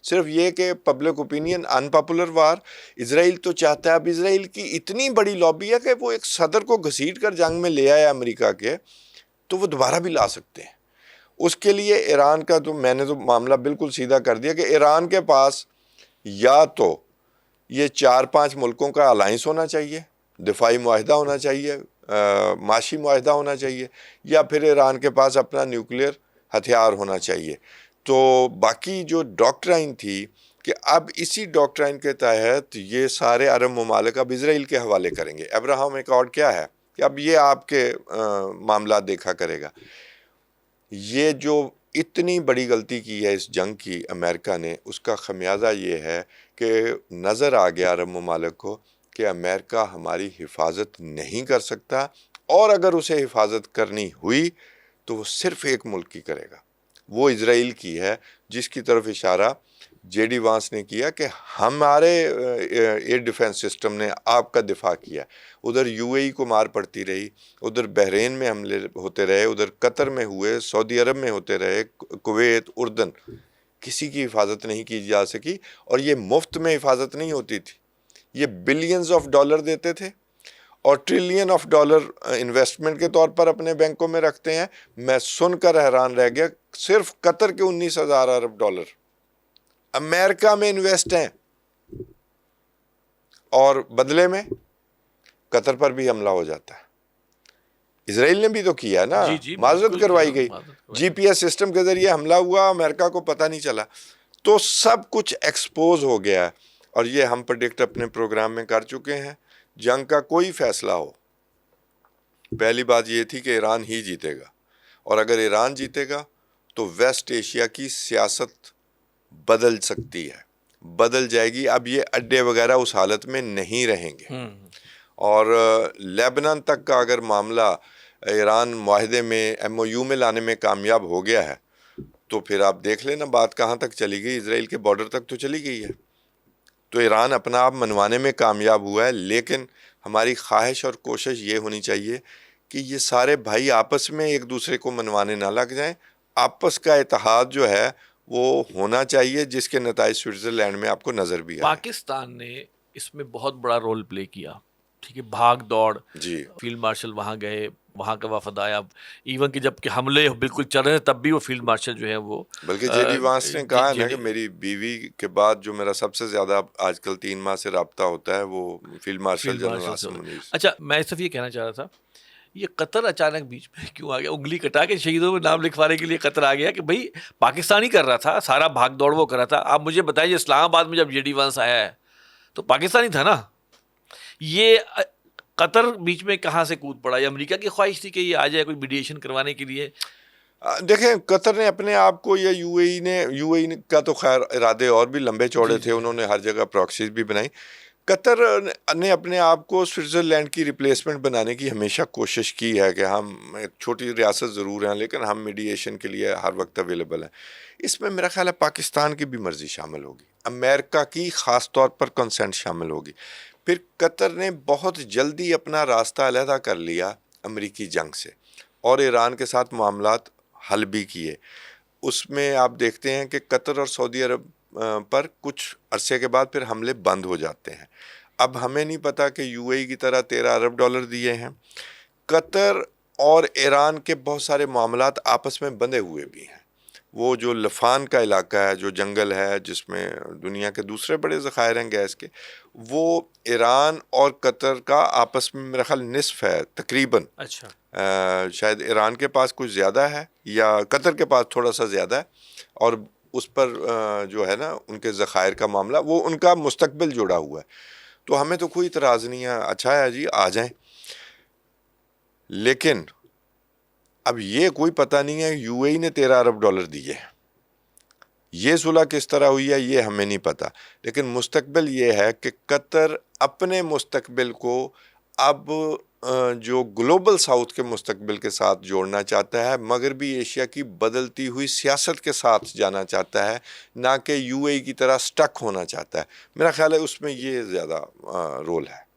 صرف یہ کہ پبلک اوپینین ان پاپولر وار، اسرائیل تو چاہتا ہے، اب اسرائیل کی اتنی بڑی لابی ہے کہ وہ ایک صدر کو گھسیٹ کر جنگ میں لے آیا امریکہ کے، تو وہ دوبارہ بھی لا سکتے ہیں۔ اس کے لیے ایران کا تو میں نے تو معاملہ بالکل سیدھا کر دیا کہ ایران کے پاس یا تو یہ 4-5 ملکوں کا الائنس ہونا چاہیے، دفاعی معاہدہ ہونا چاہیے، معاشی معاہدہ ہونا چاہیے، یا پھر ایران کے پاس اپنا نیوکلیئر ہتھیار ہونا چاہیے۔ تو باقی جو ڈاکٹرائن تھی کہ اب اسی ڈاکٹرائن کے تحت یہ سارے عرب ممالک اب اسرائیل کے حوالے کریں گے۔ ابراہم ایکارڈ کیا ہے کہ اب یہ آپ کے معاملات دیکھا کرے گا۔ یہ جو اتنی بڑی غلطی کی ہے اس جنگ کی امریکہ نے، اس کا خمیازہ یہ ہے کہ نظر آ گیا عرب ممالک کو کہ امریکہ ہماری حفاظت نہیں کر سکتا، اور اگر اسے حفاظت کرنی ہوئی تو وہ صرف ایک ملک کی کرے گا، وہ اسرائیل کی ہے، جس کی طرف اشارہ جے ڈی وانس نے کیا کہ ہمارے ایئر ڈیفنس سسٹم نے آپ کا دفاع کیا۔ ادھر یو اے ای کو مار پڑتی رہی، ادھر بحرین میں حملے ہوتے رہے، ادھر قطر میں ہوئے، سعودی عرب میں ہوتے رہے، کویت، اردن، کسی کی حفاظت نہیں کی جا سکی۔ اور یہ مفت میں حفاظت نہیں ہوتی تھی، یہ بلینز آف ڈالر دیتے تھے اور ٹریلین آف ڈالر انویسٹمنٹ کے طور پر اپنے بینکوں میں رکھتے ہیں۔ میں سن کر حیران رہ گیا، صرف قطر کے 19,000 ارب ڈالر امریکہ میں انویسٹ ہیں، اور بدلے میں قطر پر بھی حملہ ہو جاتا ہے۔ اسرائیل نے بھی تو کیا نا، جی معذرت کروائی گئی، جی پی ایس سسٹم کے ذریعے حملہ ہوا، امریکہ کو پتہ نہیں چلا، تو سب کچھ ایکسپوز ہو گیا۔ اور یہ ہم پریڈکٹ اپنے پروگرام میں کر چکے ہیں، جنگ کا کوئی فیصلہ ہو، پہلی بات یہ تھی کہ ایران ہی جیتے گا، اور اگر ایران جیتے گا تو ویسٹ ایشیا کی سیاست بدل سکتی ہے، بدل جائے گی. اب یہ اڈے وغیرہ اس حالت میں نہیں رہیں گے. اور لیبنان تک کا اگر معاملہ ایران معاہدے میں MOU میں لانے میں کامیاب ہو گیا ہے تو پھر آپ دیکھ لینا بات کہاں تک چلی گئی. اسرائیل کے بارڈر تک تو چلی گئی ہے. تو ایران اپنا آپ منوانے میں کامیاب ہوا ہے، لیکن ہماری خواہش اور کوشش یہ ہونی چاہیے کہ یہ سارے بھائی آپس میں ایک دوسرے کو منوانے نہ لگ جائیں. آپس کا اتحاد جو ہے وہ ہونا چاہیے، جس کے نتائج سوئٹزرلینڈ میں آپ کو نظر بھی آئے. پاکستان نے اس میں بہت بڑا رول پلے کیا، ٹھیک ہے، بھاگ دوڑ، جی فیلڈ مارشل وہاں گئے، وہاں کا وفد آیا، ایون کہ جب کہ حملے بالکل چل رہے تب بھی وہ فیلڈ مارشل جو ہے وہ بلکہ جے ڈی وانس نے کہا ہے نا کہ میری بیوی کے بعد جو میرا سب سے زیادہ آج کل 3 ماہ سے رابطہ ہوتا ہے وہ field marshal general Asim Munir سے. اچھا، میں صرف یہ کہنا چاہ رہا تھا، یہ قطر اچانک بیچ میں کیوں آ گیا؟ انگلی کٹا کے شہیدوں میں نام لکھوانے کے لیے قطر آ گیا کہ بھائی پاکستان ہی کر رہا تھا، سارا بھاگ دوڑ وہ کر رہا تھا. آپ مجھے بتائیے اسلام آباد میں جب جے ڈی وانس آیا ہے تو پاکستانی تھا نا. یہ قطر بیچ میں کہاں سے کود پڑا؟ یہ امریکہ کی خواہش تھی کہ یہ آ جائے کوئی میڈیشن کروانے کے لیے؟ دیکھیں قطر نے اپنے آپ کو، یا یو اے ای کا تو خیر ارادے اور بھی لمبے چوڑے تھے، انہوں نے ہر جگہ پراکسیز بھی بنائی. قطر نے اپنے آپ کو سوئٹزرلینڈ کی ریپلیسمنٹ بنانے کی ہمیشہ کوشش کی ہے کہ ہم ایک چھوٹی ریاست ضرور ہیں لیکن ہم میڈیشن کے لیے ہر وقت اویلیبل ہیں. اس میں میرا خیال ہے پاکستان کی بھی مرضی شامل ہوگی، امریکہ کی خاص طور پر کنسنٹ شامل ہوگی. پھر قطر نے بہت جلدی اپنا راستہ علیحدہ کر لیا امریکی جنگ سے اور ایران کے ساتھ معاملات حل بھی کیے. اس میں آپ دیکھتے ہیں کہ قطر اور سعودی عرب پر کچھ عرصے کے بعد پھر حملے بند ہو جاتے ہیں. اب ہمیں نہیں پتا کہ یو اے ای کی طرح $13 ارب دیے ہیں. قطر اور ایران کے بہت سارے معاملات آپس میں بندھے ہوئے بھی ہیں. وہ جو لفان کا علاقہ ہے، جو جنگل ہے جس میں دنیا کے دوسرے بڑے ذخائر ہیں گیس کے، وہ ایران اور قطر کا آپس میں میرا خیال نصف ہے تقریباً. اچھا، شاید ایران کے پاس کچھ زیادہ ہے یا قطر کے پاس تھوڑا سا زیادہ ہے، اور اس پر جو ہے نا ان کے ذخائر کا معاملہ، وہ ان کا مستقبل جڑا ہوا ہے. تو ہمیں تو کوئی اعتراض نہیں ہے، اچھا ہے جی آ جائیں. لیکن اب یہ کوئی پتہ نہیں ہے یو اے ای نے $13 ارب دیے، یہ صلح کس طرح ہوئی ہے یہ ہمیں نہیں پتا. لیکن مستقبل یہ ہے کہ قطر اپنے مستقبل کو اب جو گلوبل ساؤتھ کے مستقبل کے ساتھ جوڑنا چاہتا ہے، مغربی ایشیا کی بدلتی ہوئی سیاست کے ساتھ جانا چاہتا ہے، نہ کہ یو اے ای کی طرح سٹک ہونا چاہتا ہے. میرا خیال ہے اس میں یہ زیادہ رول ہے.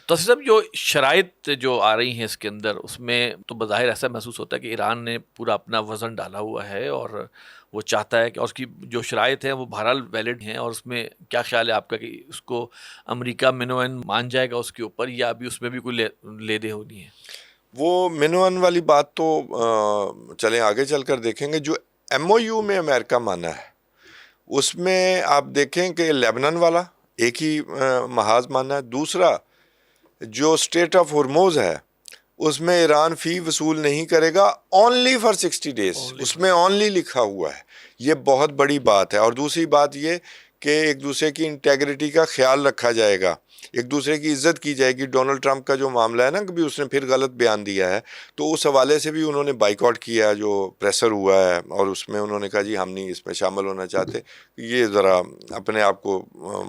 تو صاحب جو شرائط جو آ رہی ہیں اس کے اندر، اس میں تو بظاہر ایسا محسوس ہوتا ہے کہ ایران نے پورا اپنا وزن ڈالا ہوا ہے اور وہ چاہتا ہے کہ اس کی جو شرائط ہیں وہ بہرحال ویلڈ ہیں. اور اس میں کیا خیال ہے آپ کا کہ اس کو امریکہ منوئن مان جائے گا اس کے اوپر، یا ابھی اس میں بھی کوئی لے دے ہونی ہے؟ وہ منوئن والی بات تو چلیں آگے چل کر دیکھیں گے. جو MOU میں امریکہ مانا ہے اس میں آپ دیکھیں کہ لیبنان والا ایک ہی محاذ مانا ہے. دوسرا جو اسٹیٹ آف ہرموز ہے اس میں ایران فی وصول نہیں کرے گا اونلی فار 60 days، اس میں اونلی لکھا ہوا ہے. یہ بہت بڑی بات ہے. اور دوسری بات یہ کہ ایک دوسرے کی انٹیگریٹی کا خیال رکھا جائے گا، ایک دوسرے کی عزت کی جائے گی. ڈونلڈ ٹرمپ کا جو معاملہ ہے نا، کبھی اس نے پھر غلط بیان دیا ہے تو اس حوالے سے بھی انہوں نے بائیکاٹ کیا جو پریسر ہوا ہے، اور اس میں انہوں نے کہا جی ہم نہیں اس میں شامل ہونا چاہتے. یہ ذرا اپنے آپ کو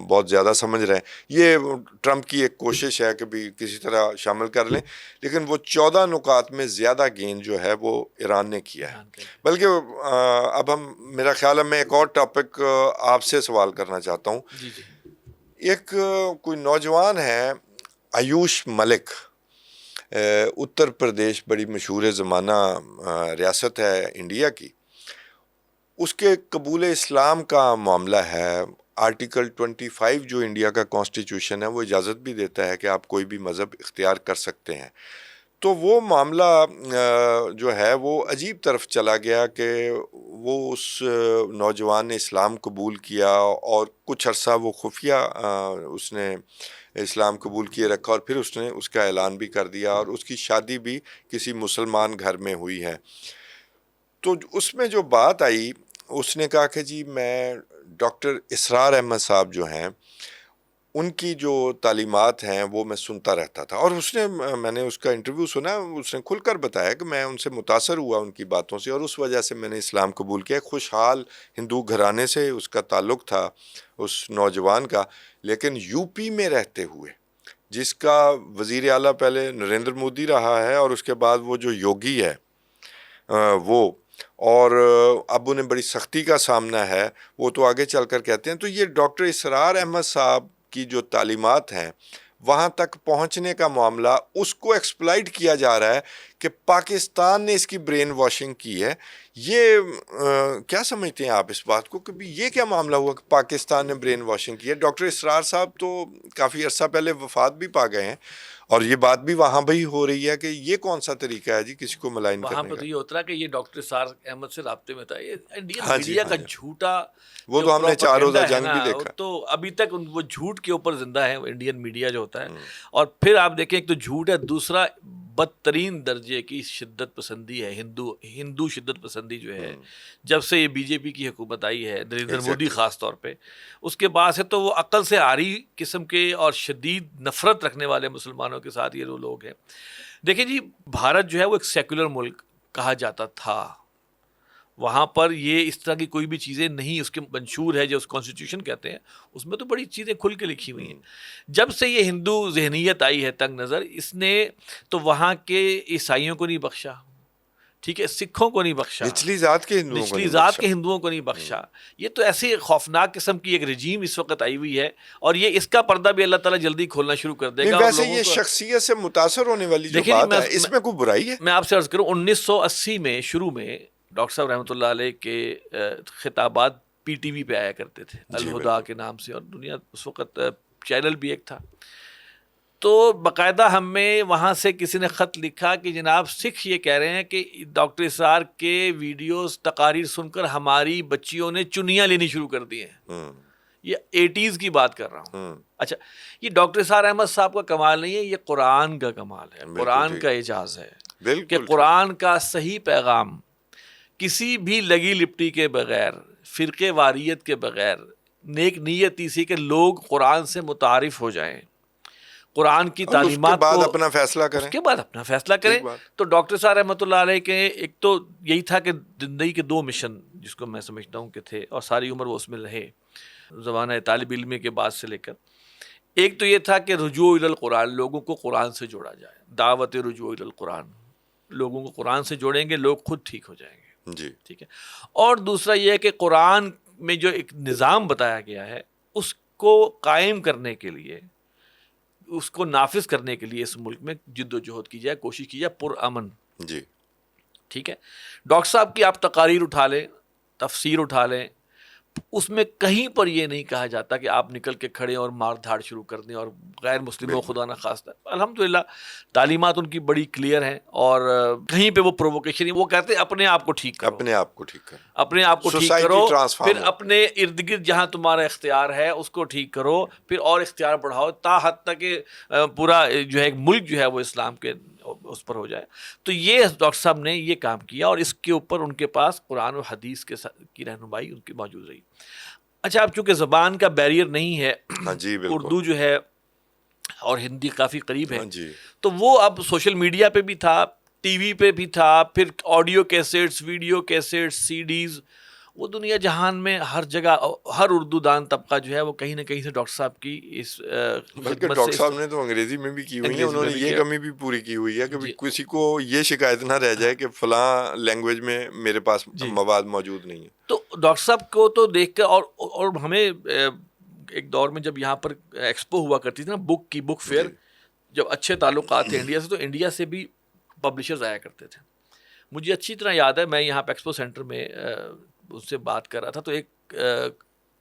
بہت زیادہ سمجھ رہے ہیں. یہ ٹرمپ کی ایک کوشش ہے کہ بھی کسی طرح شامل کر لیں، لیکن وہ 14 نکات میں زیادہ گین جو ہے وہ ایران نے کیا ہے. بلکہ اب میرا خیال ہے میں ایک اور ٹاپک آپ سے سوال کرنا چاہتا ہوں. جی جی. ایک کوئی نوجوان ہے آیوش ملک، اتر پردیش بڑی مشہور زمانہ ریاست ہے انڈیا کی. اس کے قبول اسلام کا معاملہ ہے. آرٹیکل 25 جو انڈیا کا کانسٹیٹیوشن ہے وہ اجازت بھی دیتا ہے کہ آپ کوئی بھی مذہب اختیار کر سکتے ہیں. تو وہ معاملہ جو ہے وہ عجیب طرف چلا گیا کہ وہ اس نوجوان نے اسلام قبول کیا اور کچھ عرصہ وہ خفیہ اس نے اسلام قبول کیے رکھا، اور پھر اس نے اس کا اعلان بھی کر دیا، اور اس کی شادی بھی کسی مسلمان گھر میں ہوئی ہے. تو اس میں جو بات آئی، اس نے کہا کہ جی میں ڈاکٹر اسرار احمد صاحب جو ہیں ان کی جو تعلیمات ہیں وہ میں سنتا رہتا تھا، اور میں نے اس کا انٹرویو سنا، اس نے کھل کر بتایا کہ میں ان سے متاثر ہوا ان کی باتوں سے، اور اس وجہ سے میں نے اسلام قبول کیا۔ خوشحال ہندو گھرانے سے اس کا تعلق تھا اس نوجوان کا، لیکن یو پی میں رہتے ہوئے، جس کا وزیر اعلیٰ پہلے نریندر مودی رہا ہے اور اس کے بعد وہ جو یوگی ہے وہ، اور اب انہیں بڑی سختی کا سامنا ہے، وہ تو آگے چل کر کہتے ہیں۔ تو یہ ڈاکٹر اسرار احمد صاحب کی جو تعلیمات ہیں وہاں تک پہنچنے کا معاملہ، اس کو ایکسپلائٹ کیا جا رہا ہے کہ پاکستان نے اس کی برین واشنگ کی ہے۔ یہ کیا سمجھتے ہیں آپ اس بات کو کہ یہ کیا معاملہ ہوا کہ پاکستان نے برین واشنگ کی ہے؟ ڈاکٹر اسرار صاحب تو کافی عرصہ پہلے وفات بھی پا گئے ہیں، اور یہ بات بھی وہاں بھی ہو رہی ہے کہ یہ کون سا طریقہ ہے جی کسی کو ملائن وہاں کرنے پہ کا؟ تو یہ ہوتا ہے کہ یہ ڈاکٹر اسرار احمد سے رابطے میں تھا۔ یہ انڈین ہاں جی، میڈیا ہاں کا جی، جھوٹا وہ جو تو ہم نے 4 روزہ پروپیگنڈا ہے جنگ نا، بھی وہ دیکھا۔ تو ابھی تک وہ جھوٹ کے اوپر زندہ ہے انڈین میڈیا جو ہوتا ہے۔ اور پھر آپ دیکھیں ایک تو جھوٹ ہے، دوسرا بدترین درجے کی شدت پسندی ہے، ہندو شدت پسندی جو ہے جب سے یہ بی جے پی کی حکومت آئی ہے، نریندر مودی خاص طور پہ، اس کے بعد سے تو وہ عقل سے عاری قسم کے اور شدید نفرت رکھنے والے مسلمانوں کے ساتھ یہ لوگ ہیں۔ دیکھیں جی، بھارت جو ہے وہ ایک سیکولر ملک کہا جاتا تھا، وہاں پر یہ اس طرح کی کوئی بھی چیزیں نہیں، اس کے منشور ہے جو اس کانسٹیٹیوشن کہتے ہیں، اس میں تو بڑی چیزیں کھل کے لکھی ہوئی ہیں۔ جب سے یہ ہندو ذہنیت آئی ہے تنگ نظر، اس نے تو وہاں کے عیسائیوں کو نہیں بخشا، ٹھیک ہے، سکھوں کو نہیں بخشا، نچلی ذات کے ہندوؤں کو نچلی نہیں ذات بخشا۔ کے ہندوؤں کو نہیں بخشا۔ یہ تو ایسی خوفناک قسم کی ایک رجیم اس وقت آئی ہوئی ہے، اور یہ اس کا پردہ بھی اللہ تعالیٰ جلدی کھولنا شروع کر دے نہیں، گا۔ اور ویسے لوگوں یہ کو شخصیت سے متاثر ہونے والی جو دیکھیے جی، بات ہے، اس میں کوئی برائی ہے؟ میں آپ سے عرض کروں، 1980 میں شروع میں ڈاکٹر صاحب رحمۃ اللہ علیہ کے خطابات پی ٹی وی پہ آیا کرتے تھے، الہدا کے نام سے، اور دنیا اس وقت چینل بھی ایک تھا۔ تو باقاعدہ ہمیں وہاں سے کسی نے خط لکھا کہ جناب سکھ یہ کہہ رہے ہیں کہ ڈاکٹر اسرار کے ویڈیوز تقاریر سن کر ہماری بچیوں نے چنیاں لینی شروع کر دی ہیں۔ یہ 80s کی بات کر رہا ہوں۔ اچھا، یہ ڈاکٹر اسرار احمد صاحب کا کمال نہیں ہے، یہ قرآن کا کمال ہے، قرآن کا اعجاز ہے کہ قرآن کا صحیح پیغام کسی بھی لگی لپٹی کے بغیر، فرقے واریت کے بغیر، نیک نیتی سے کہ لوگ قرآن سے متعارف ہو جائیں، قرآن کی تعلیمات بعد کو اپنا فیصلہ کریں، اس کے بعد اپنا فیصلہ کریں۔ تو ڈاکٹر صاحب رحمۃ اللہ علیہ کے ایک تو یہی تھا کہ زندگی کے 2 مشن جس کو میں سمجھتا ہوں کہ تھے، اور ساری عمر وہ اس میں رہے زمانہ طالب علمی کے بعد سے لے کر۔ ایک تو یہ تھا کہ رجوع الی القرآن، لوگوں کو قرآن سے جوڑا جائے، دعوت رجوع الی القرآن، لوگوں کو قرآن سے جوڑیں گے لوگ خود ٹھیک ہو جائیں گے، جی ٹھیک ہے۔ اور دوسرا یہ ہے کہ قرآن میں جو ایک نظام بتایا گیا ہے اس کو قائم کرنے کے لیے، اس کو نافذ کرنے کے لیے اس ملک میں جد و جہد کی جائے، کوشش کی جائے پرامن، جی ٹھیک ہے۔ ڈاکٹر صاحب کی آپ تقاریر اٹھا لیں، تفسیر اٹھا لیں، اس میں کہیں پر یہ نہیں کہا جاتا کہ آپ نکل کے کھڑے اور مار دھاڑ شروع کر دیں اور غیر مسلموں خدا نہ خواستہ۔ الحمدللہ تعلیمات ان کی بڑی کلیئر ہیں، اور کہیں پہ وہ پرووکیشن نہیں، وہ کہتے ہیں اپنے آپ کو ٹھیک کرو، اپنے آپ کو ٹھیک کریں، اپنے آپ کو ٹھیک سوسائٹی کرو، ٹرانسفارم پھر ہو۔ اپنے ارد گرد جہاں تمہارا اختیار ہے اس کو ٹھیک کرو، پھر اور اختیار بڑھاؤ، تا حد تک کہ پورا جو ہے ایک ملک جو ہے وہ اسلام کے اس پر ہو جائے۔ تو یہ ڈاکٹر صاحب نے یہ کام کیا، اور اس کے اوپر ان کے پاس قرآن و حدیث کی رہنمائی ان کی موجود رہی۔ اچھا، اب چونکہ زبان کا بیریئر نہیں ہے، ہاں جی، بالکل، اردو جو ہے اور ہندی کافی قریب ہے، ہاں جی، تو وہ اب سوشل میڈیا پہ بھی تھا، ٹی وی پہ بھی تھا، پھر آڈیو کیسٹس، ویڈیو کیسٹس، سی ڈیز، وہ دنیا جہان میں ہر جگہ ہر اردو دان طبقہ جو ہے وہ کہیں نہ کہیں سے ڈاکٹر صاحب کی اس بلکہ ڈاکٹر صاحب نے تو انگریزی میں بھی کی ہوئی ہے، انہوں نے یہ کمی بھی پوری کی ہوئی ہے کہ کسی کو یہ شکایت نہ رہ جائے کہ فلاں لینگویج میں میرے پاس مواد موجود نہیں ہے۔ تو ڈاکٹر صاحب کو تو دیکھ کر، اور ہمیں ایک دور میں جب یہاں پر ایکسپو ہوا کرتی تھی نا، بک فیئر، جب اچھے تعلقات تھے انڈیا سے، تو انڈیا سے بھی پبلشرز آیا کرتے تھے۔ مجھے اچھی طرح یاد ہے، میں یہاں پہ ایکسپو سینٹر میں ان سے بات کر رہا تھا، تو ایک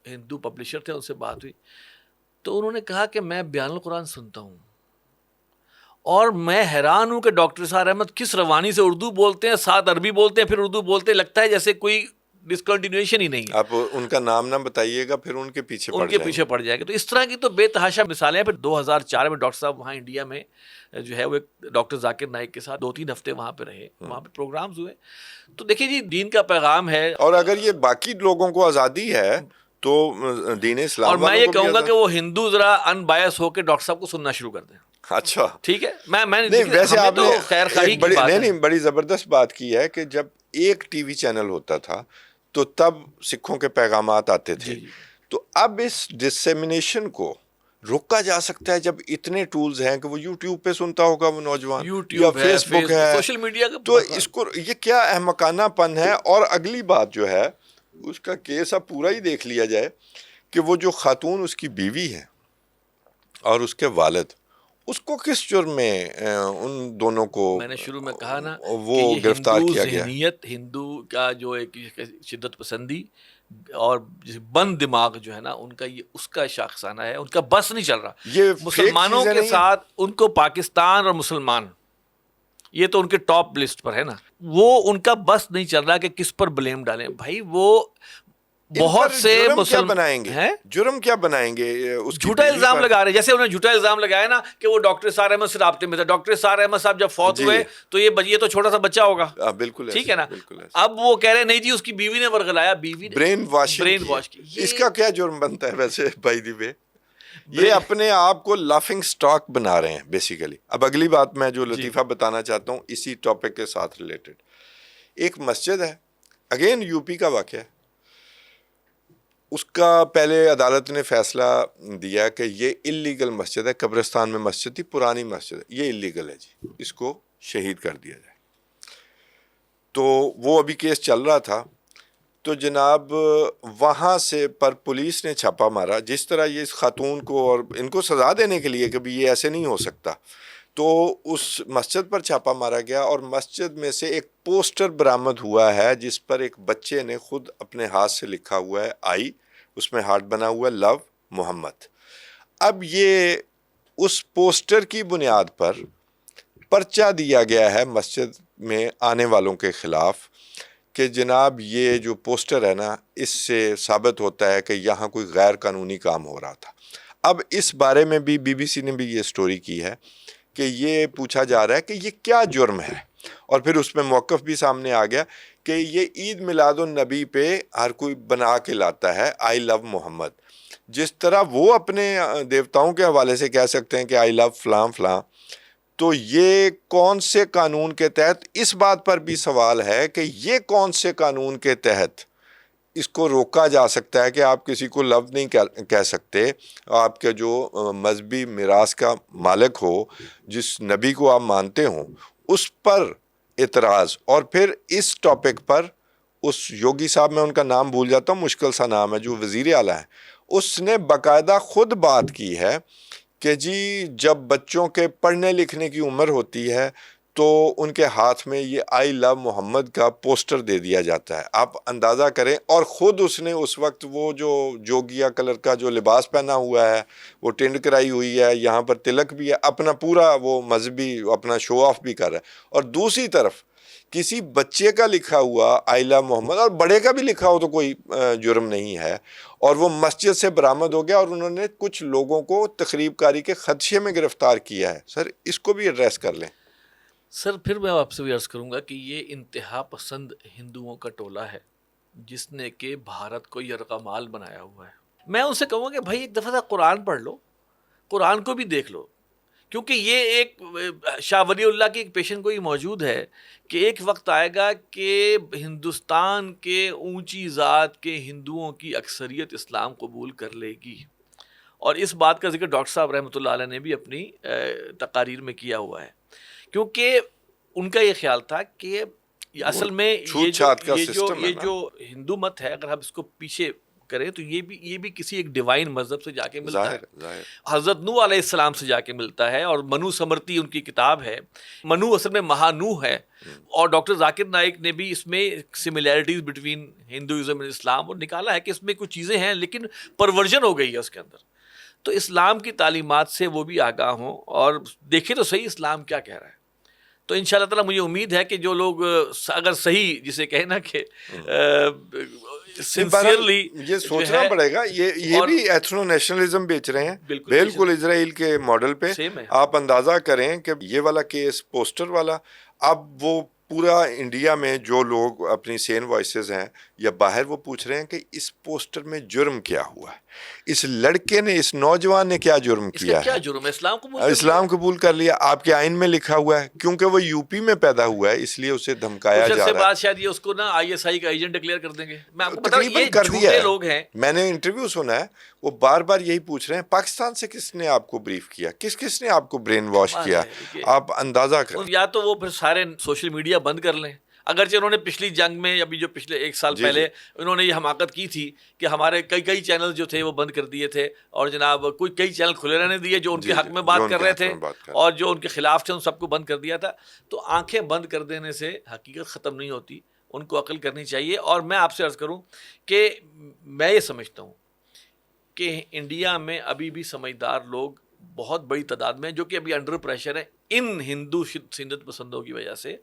ہندو پبلشر تھے، ان سے بات ہوئی، تو انہوں نے کہا کہ میں بیان القرآن سنتا ہوں اور میں حیران ہوں کہ ڈاکٹر اسرار احمد کس روانی سے اردو بولتے ہیں، ساتھ عربی بولتے ہیں، پھر اردو بولتے ہیں، لگتا ہے جیسے کوئی ڈسکنٹینیویشن ہی نہیں ہے۔ آپ ان کا نام نہ بتائیے گا، پھر ان کے پیچھے پڑ جائے گا۔ تو اس طرح کی تو بے تحاشا مثالیں ہیں۔ پھر 2004 میں ڈاکٹر صاحب وہاں انڈیا میں جو ہے وہ ایک ڈاکٹر ذاکر نائک کے ساتھ 2-3 ہفتے وہاں پہ رہے، وہاں پہ پروگرامز ہوئے۔ تو دیکھیے جی، دین کا پیغام ہے، اور اگر یہ باقی لوگوں کو آزادی ہے تو دین اسلام اور میں والوں یہ کو بھی کہوں گا ایسا- کہ وہ ہندو ذرا ان بایس ہو کے ڈاکٹر صاحب کو سننا شروع کر دیں. اچھا ٹھیک ہے, میں نہیں ویسے آپ تو نے خیر خواہی ایک کی بڑی بات ہے. نہیں بڑی زبردست بات کی ہے کہ جب ایک ٹی وی چینل ہوتا تھا تو تب سکھوں کے پیغامات آتے تھے, جی. تو اب اس ڈسیمینیشن کو روکا جا سکتا ہے جب اتنے ٹولز ہیں کہ وہ یوٹیوب پہ سنتا ہوگا وہ نوجوان, یا یوٹیوب ہے, فیس بک ہے, سوشل میڈیا کا. تو اس کو یہ کیا احمقانہ پن ہے. اور اگلی بات جو ہے اس کا کیس اب پورا ہی دیکھ لیا جائے کہ وہ جو خاتون اس کی بیوی ہے اور اس کے والد, اس کو کس جرم میں ان دونوں کو میں نے شروع میں کہا نا وہ کہ یہ گرفتار ہندو کیا گیا. ذہنیت, ہندو کا جو ایک شدت پسندی اور بند دماغ جو ہے نا ان کا, یہ اس کا شاخسانہ ہے, ان کا بس نہیں چل رہا. یہ مسلمانوں کے ساتھ ان کو پاکستان اور مسلمان یہ تو ان کے ٹاپ لسٹ پر ہے نا, وہ ان کا بس نہیں چل رہا کہ کس پر بلیم ڈالیں. بھائی وہ بہت سے جرم کیا بنائیں گے, ہیں جرم کیا بنائیں گے, اس کی جھوٹا بیوی الزام پر. لگا رہے ہیں. جیسے انہوں نے جھوٹا الزام لگایا نا کہ وہ ڈاکٹر سار احمد سے رابطے میں تھا. ڈاکٹر سار احمد صاحب جب فوت جی. ہوئے تو یہ تو چھوٹا سا بچہ ہوگا, بالکل ٹھیک ہے نا. بالکل ایسا. اب وہ کہہ رہے نہیں جی اس کی بیوی نے ورغلایا, بیوی نے برین برین واش کی. کی. اس کا کیا جرم بنتا ہے ویسے بائی دی وے؟ یہ اپنے آپ کو لافنگ سٹاک بنا رہے ہیں بیسیکلی. اب اگلی بات میں جو لطیفہ بتانا چاہتا ہوں اسی ٹاپک کے ساتھ ریلیٹڈ, ایک مسجد ہے, اگین یو پی کا واقعہ ہے, اس کا پہلے عدالت نے فیصلہ دیا کہ یہ اللیگل مسجد ہے, قبرستان میں مسجد تھی, پرانی مسجد ہے, یہ اللیگل ہے جی, اس کو شہید کر دیا جائے. تو وہ ابھی کیس چل رہا تھا, تو جناب وہاں سے پر پولیس نے چھاپا مارا, جس طرح یہ اس خاتون کو اور ان کو سزا دینے کے لیے کہ بھی یہ ایسے نہیں ہو سکتا, تو اس مسجد پر چھاپا مارا گیا اور مسجد میں سے ایک پوسٹر برآمد ہوا ہے جس پر ایک بچے نے خود اپنے ہاتھ سے لکھا ہوا ہے آئی, اس میں ہارٹ بنا ہوا ہے لو محمد. اب یہ اس پوسٹر کی بنیاد پر پرچہ دیا گیا ہے مسجد میں آنے والوں کے خلاف کہ جناب یہ جو پوسٹر ہے نا اس سے ثابت ہوتا ہے کہ یہاں کوئی غیر قانونی کام ہو رہا تھا. اب اس بارے میں بھی بی بی سی نے بھی یہ سٹوری کی ہے کہ یہ پوچھا جا رہا ہے کہ یہ کیا جرم ہے, اور پھر اس میں موقف بھی سامنے آ گیا کہ یہ عید میلاد النبی پہ ہر کوئی بنا کے لاتا ہے آئی لو محمد, جس طرح وہ اپنے دیوتاؤں کے حوالے سے کہہ سکتے ہیں کہ آئی لو فلاں فلاں. تو یہ کون سے قانون کے تحت, اس بات پر بھی سوال ہے کہ یہ کون سے قانون کے تحت اس کو روکا جا سکتا ہے کہ آپ کسی کو لو نہیں کہہ سکتے, آپ کے جو مذہبی میراث کا مالک ہو, جس نبی کو آپ مانتے ہوں, اس پر اعتراض. اور پھر اس ٹاپک پر اس یوگی صاحب, میں ان کا نام بھول جاتا ہوں, مشکل سا نام ہے, جو وزیر اعلیٰ ہیں, اس نے باقاعدہ خود بات کی ہے کہ جی جب بچوں کے پڑھنے لکھنے کی عمر ہوتی ہے تو ان کے ہاتھ میں یہ آئی لو محمد کا پوسٹر دے دیا جاتا ہے. آپ اندازہ کریں, اور خود اس نے اس وقت وہ جو جوگیا کلر کا جو لباس پہنا ہوا ہے, وہ ٹینڈ کرائی ہوئی ہے, یہاں پر تلک بھی ہے, اپنا پورا وہ مذہبی اپنا شو آف بھی کر رہا ہے, اور دوسری طرف کسی بچے کا لکھا ہوا آئی لو محمد, اور بڑے کا بھی لکھا ہو تو کوئی جرم نہیں ہے, اور وہ مسجد سے برآمد ہو گیا, اور انہوں نے کچھ لوگوں کو تخریب کاری کے خدشے میں گرفتار کیا ہے. سر اس کو بھی ایڈریس کر لیں. سر پھر میں آپ سے بھی عرض کروں گا کہ یہ انتہا پسند ہندوؤں کا ٹولہ ہے جس نے کہ بھارت کو یرغمال بنایا ہوا ہے. میں ان سے کہوں گا کہ بھائی ایک دفعہ قرآن پڑھ لو, قرآن کو بھی دیکھ لو, کیونکہ یہ ایک شاہ ولی اللہ کی ایک پیشن گوئی موجود ہے کہ ایک وقت آئے گا کہ ہندوستان کے اونچی ذات کے ہندوؤں کی اکثریت اسلام قبول کر لے گی. اور اس بات کا ذکر ڈاکٹر صاحب رحمۃ اللہ علیہ نے بھی اپنی تقاریر میں کیا ہوا ہے, کیونکہ ان کا یہ خیال تھا کہ اصل میں یہ جو ہندو مت ہے, اگر ہم اس کو پیچھے کریں تو یہ بھی کسی ایک ڈیوائن مذہب سے جا کے ملتا ہے. حضرت نوح علیہ السلام سے جا کے ملتا ہے, اور منو سمرتی ان کی کتاب ہے. منو اصل میں مہانوح ہے, اور ڈاکٹر ذاکر نائک نے بھی اس میں سملیرٹیز بٹوین ہندوازم اور اسلام اور نکالا ہے کہ اس میں کچھ چیزیں ہیں لیکن پرورژن ہو گئی ہے اس کے اندر. تو اسلام کی تعلیمات سے وہ بھی آگاہ ہوں اور دیکھیں تو صحیح اسلام کیا کہہ رہا ہے. تو ان شاء اللہ تعالیٰ مجھے امید ہے کہ جو لوگ اگر صحیح جسے کہیں نا کہ سنسیئرلی یہ سوچنا پڑے گا, یہ بھی ایتھنو نیشنلزم بیچ رہے ہیں بالکل اسرائیل کے ماڈل پہ. آپ اندازہ کریں کہ یہ والا کیس پوسٹر والا, اب وہ پورا انڈیا میں جو لوگ اپنی سین وائسز ہیں یا باہر، وہ پوچھ رہے ہیں کہ اس پوسٹر میں جرم کیا ہوا ہے، اس لڑکے نے، اس نوجوان نے کیا جرم اس کا کیا کیا ہے؟ جرم ہے؟ اسلام قبول کر لیا؟ اسلام قبول کر لیا، آپ کے آئین میں لکھا ہوا ہے، کیونکہ وہ یو پی میں پیدا ہوا ہے اس لیے اسے دھمکایا کچھ جا عرصے رہا ہے۔ بعد شاید یہ اس کو نا آئی ایس آئی کا ایجنٹ ڈکلیئر کر دیں گے۔ میں آپ کو بتا رہا ہوں، تقریباً یہ کر دیا جھوٹے ہے، لوگ ہیں۔ میں نے انٹرویو سنا ہے، وہ بار بار یہی پوچھ رہے ہیں پاکستان سے کس نے آپ کو بریف کیا، کس نے آپ کو برین واش کمال کیا، ہے، دیکھیے، آپ اندازہ کریں۔ یا تو وہ پھر سارے سوشل میڈیا بند کر لیں، اگرچہ انہوں نے پچھلی جنگ میں، ابھی جو پچھلے 1 سال جی پہلے انہوں نے یہ حماقت کی تھی کہ ہمارے کئی چینل جو تھے وہ بند کر دیے تھے، اور جناب کئی چینل کھلے رہنے دیے جو ان کے حق میں بات کر رہے تھے، اور جو ان کے خلاف تھے ان سب کو بند کر دیا تھا۔ تو آنکھیں بند کر دینے سے حقیقت ختم نہیں ہوتی، ان کو عقل کرنی چاہیے۔ اور میں آپ سے عرض کروں کہ میں یہ سمجھتا ہوں کہ انڈیا میں ابھی بھی سمجھدار لوگ بہت بڑی تعداد میں، جو کہ ابھی انڈر پریشر ہے ان ہندو شدت پسندوں کی وجہ سے،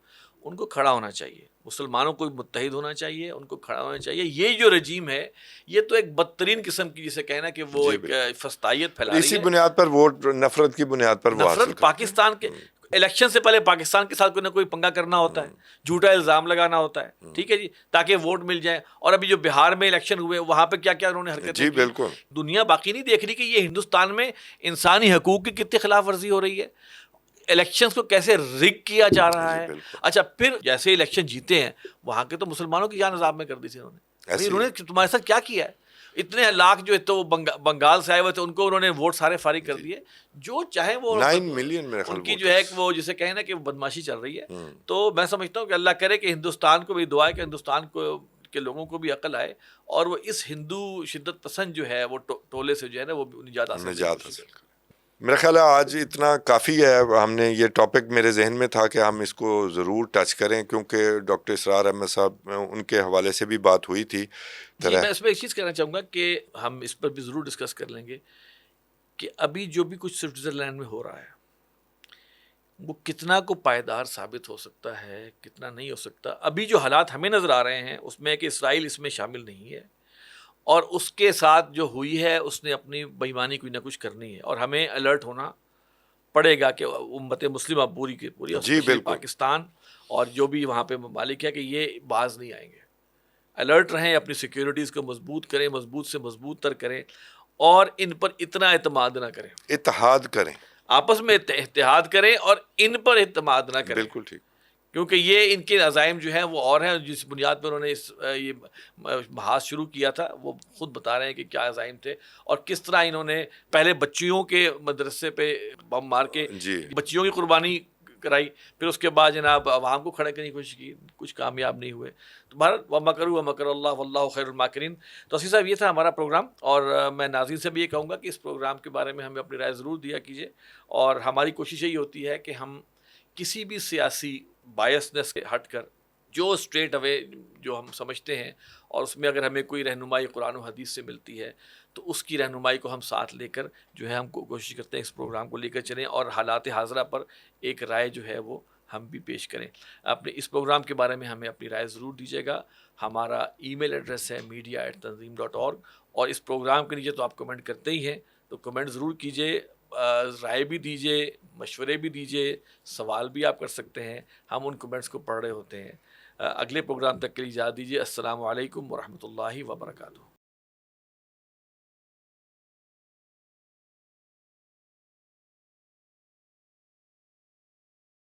ان کو کھڑا ہونا چاہیے، مسلمانوں کو متحد ہونا چاہیے، ان کو کھڑا ہونا چاہیے۔ یہ جو رجیم ہے یہ تو ایک بدترین قسم کی، جسے کہنا کہ وہ ایک فسطائیت پھیلا رہی اسی ہے، بنیاد پر ووٹ، نفرت کی بنیاد پر وہ حاصل نفرت۔ کرتے پاکستان کے الیکشن سے پہلے پاکستان کے ساتھ کوئی نہ کوئی پنگا کرنا ہوتا ہے، جھوٹا الزام لگانا ہوتا ہے، ٹھیک ہے جی، تاکہ ووٹ مل جائیں۔ اور ابھی جو بہار میں الیکشن ہوئے وہاں پہ کیا کیا انہوں نے حرکتیں جی کی۔ بالکل۔ دنیا باقی نہیں دیکھ رہی کہ یہ ہندوستان میں انسانی حقوق کی کتنی خلاف ورزی ہو رہی ہے، الیکشنز کو کیسے رگ کیا جا رہا ہے۔ اچھا، پھر جیسے الیکشن جیتے ہیں وہاں کے تو مسلمانوں کی جان عذاب میں کر دی تھی انہوں نے تمہارے ساتھ کیا کیا ہے؟ اتنے لاکھ جو تو بنگال سے آئے ہوئے تھے ان کو انہوں نے ووٹ سارے فارغ کر دیے، جو چاہے وہ 9 ملین میرے خیال ان کی جو ہے وہ جسے کہیں نا کہ بدماشی چل رہی ہے۔ تو میں سمجھتا ہوں کہ اللہ کرے کہ ہندوستان کو بھی دعا ہے کہ ہندوستان کو کے لوگوں کو بھی عقل آئے اور وہ اس ہندو شدت پسند جو ہے وہ ٹولے سے جو ہے نا وہ نجات حاصل کرے۔ میرا خیال ہے آج اتنا کافی ہے، ہم نے یہ ٹاپک میرے ذہن میں تھا کہ ہم اس کو ضرور ٹچ کریں، کیونکہ ڈاکٹر اسرار احمد صاحب ان کے حوالے سے بھی بات ہوئی تھی۔ جی، میں اس میں ایک چیز کہنا چاہوں گا کہ ہم اس پر بھی ضرور ڈسکس کر لیں گے کہ ابھی جو بھی کچھ سوئٹزرلینڈ میں ہو رہا ہے وہ کتنا کو پائیدار ثابت ہو سکتا ہے، کتنا نہیں ہو سکتا۔ ابھی جو حالات ہمیں نظر آ رہے ہیں اس میں کہ اسرائیل اس میں شامل نہیں ہے، اور اس کے ساتھ جو ہوئی ہے اس نے اپنی بےایمانی کوئی نہ کچھ کرنی ہے، اور ہمیں الرٹ ہونا پڑے گا کہ امت مسلمہ پوری کی پوری، اور پاکستان اور جو بھی وہاں پہ ممالک ہے، کہ یہ باز نہیں آئیں گے۔ الرٹ رہیں، اپنی سیکیورٹیز کو مضبوط کریں، مضبوط سے مضبوط تر کریں، اور ان پر اتنا اعتماد نہ کریں، اتحاد کریں، آپس میں اتحاد کریں اور ان پر اعتماد نہ کریں۔ بالکل ٹھیک، کیونکہ یہ ان کے عزائم جو ہیں وہ اور ہیں، جس بنیاد پر انہوں نے یہ محاذ شروع کیا تھا وہ خود بتا رہے ہیں کہ کیا عزائم تھے، اور کس طرح انہوں نے پہلے بچیوں کے مدرسے پہ بم مار کے بچیوں کی قربانی کرائی، پھر اس کے بعد جناب عوام کو کھڑے کرنے کی کوشش کی، کچھ کامیاب نہیں ہوئے۔ تو بھارت وَمَكَرُوا وَمَكَرَ اللَّهُ وَاللَّهُ خَيْرُ الْمَاكِرِينَ۔ تو اسی صاحب یہ تھا ہمارا پروگرام، اور میں ناظرین سے بھی یہ کہوں گا کہ اس پروگرام کے بارے میں ہمیں اپنی رائے ضرور دیا کیجیے، اور ہماری کوشش یہی ہوتی ہے کہ ہم کسی بھی سیاسی بائسنس سے ہٹ کر جو اسٹریٹ اوے جو ہم سمجھتے ہیں، اور اس میں اگر ہمیں کوئی رہنمائی قرآن و حدیث سے ملتی ہے تو اس کی رہنمائی کو ہم ساتھ لے کر جو ہے ہم کو کوشش کرتے ہیں اس پروگرام کو لے کر چلیں، اور حالات حاضرہ پر ایک رائے جو ہے وہ ہم بھی پیش کریں۔ اپنے اس پروگرام کے بارے میں ہمیں اپنی رائے ضرور دیجیے گا۔ ہمارا ای میل ایڈریس ہے media@tanzeem.org، اور اس پروگرام کے نیچے تو آپ کمنٹ کرتے ہی ہیں، تو کمنٹ ضرور کیجیے، رائے بھی دیجیے، مشورے بھی دیجیے، سوال بھی آپ کر سکتے ہیں، ہم ان کمنٹس کو پڑھ رہے ہوتے ہیں۔ اگلے پروگرام تک کے لیے اجازت دیجیے۔ السلام علیکم ورحمۃ اللہ وبرکاتہ۔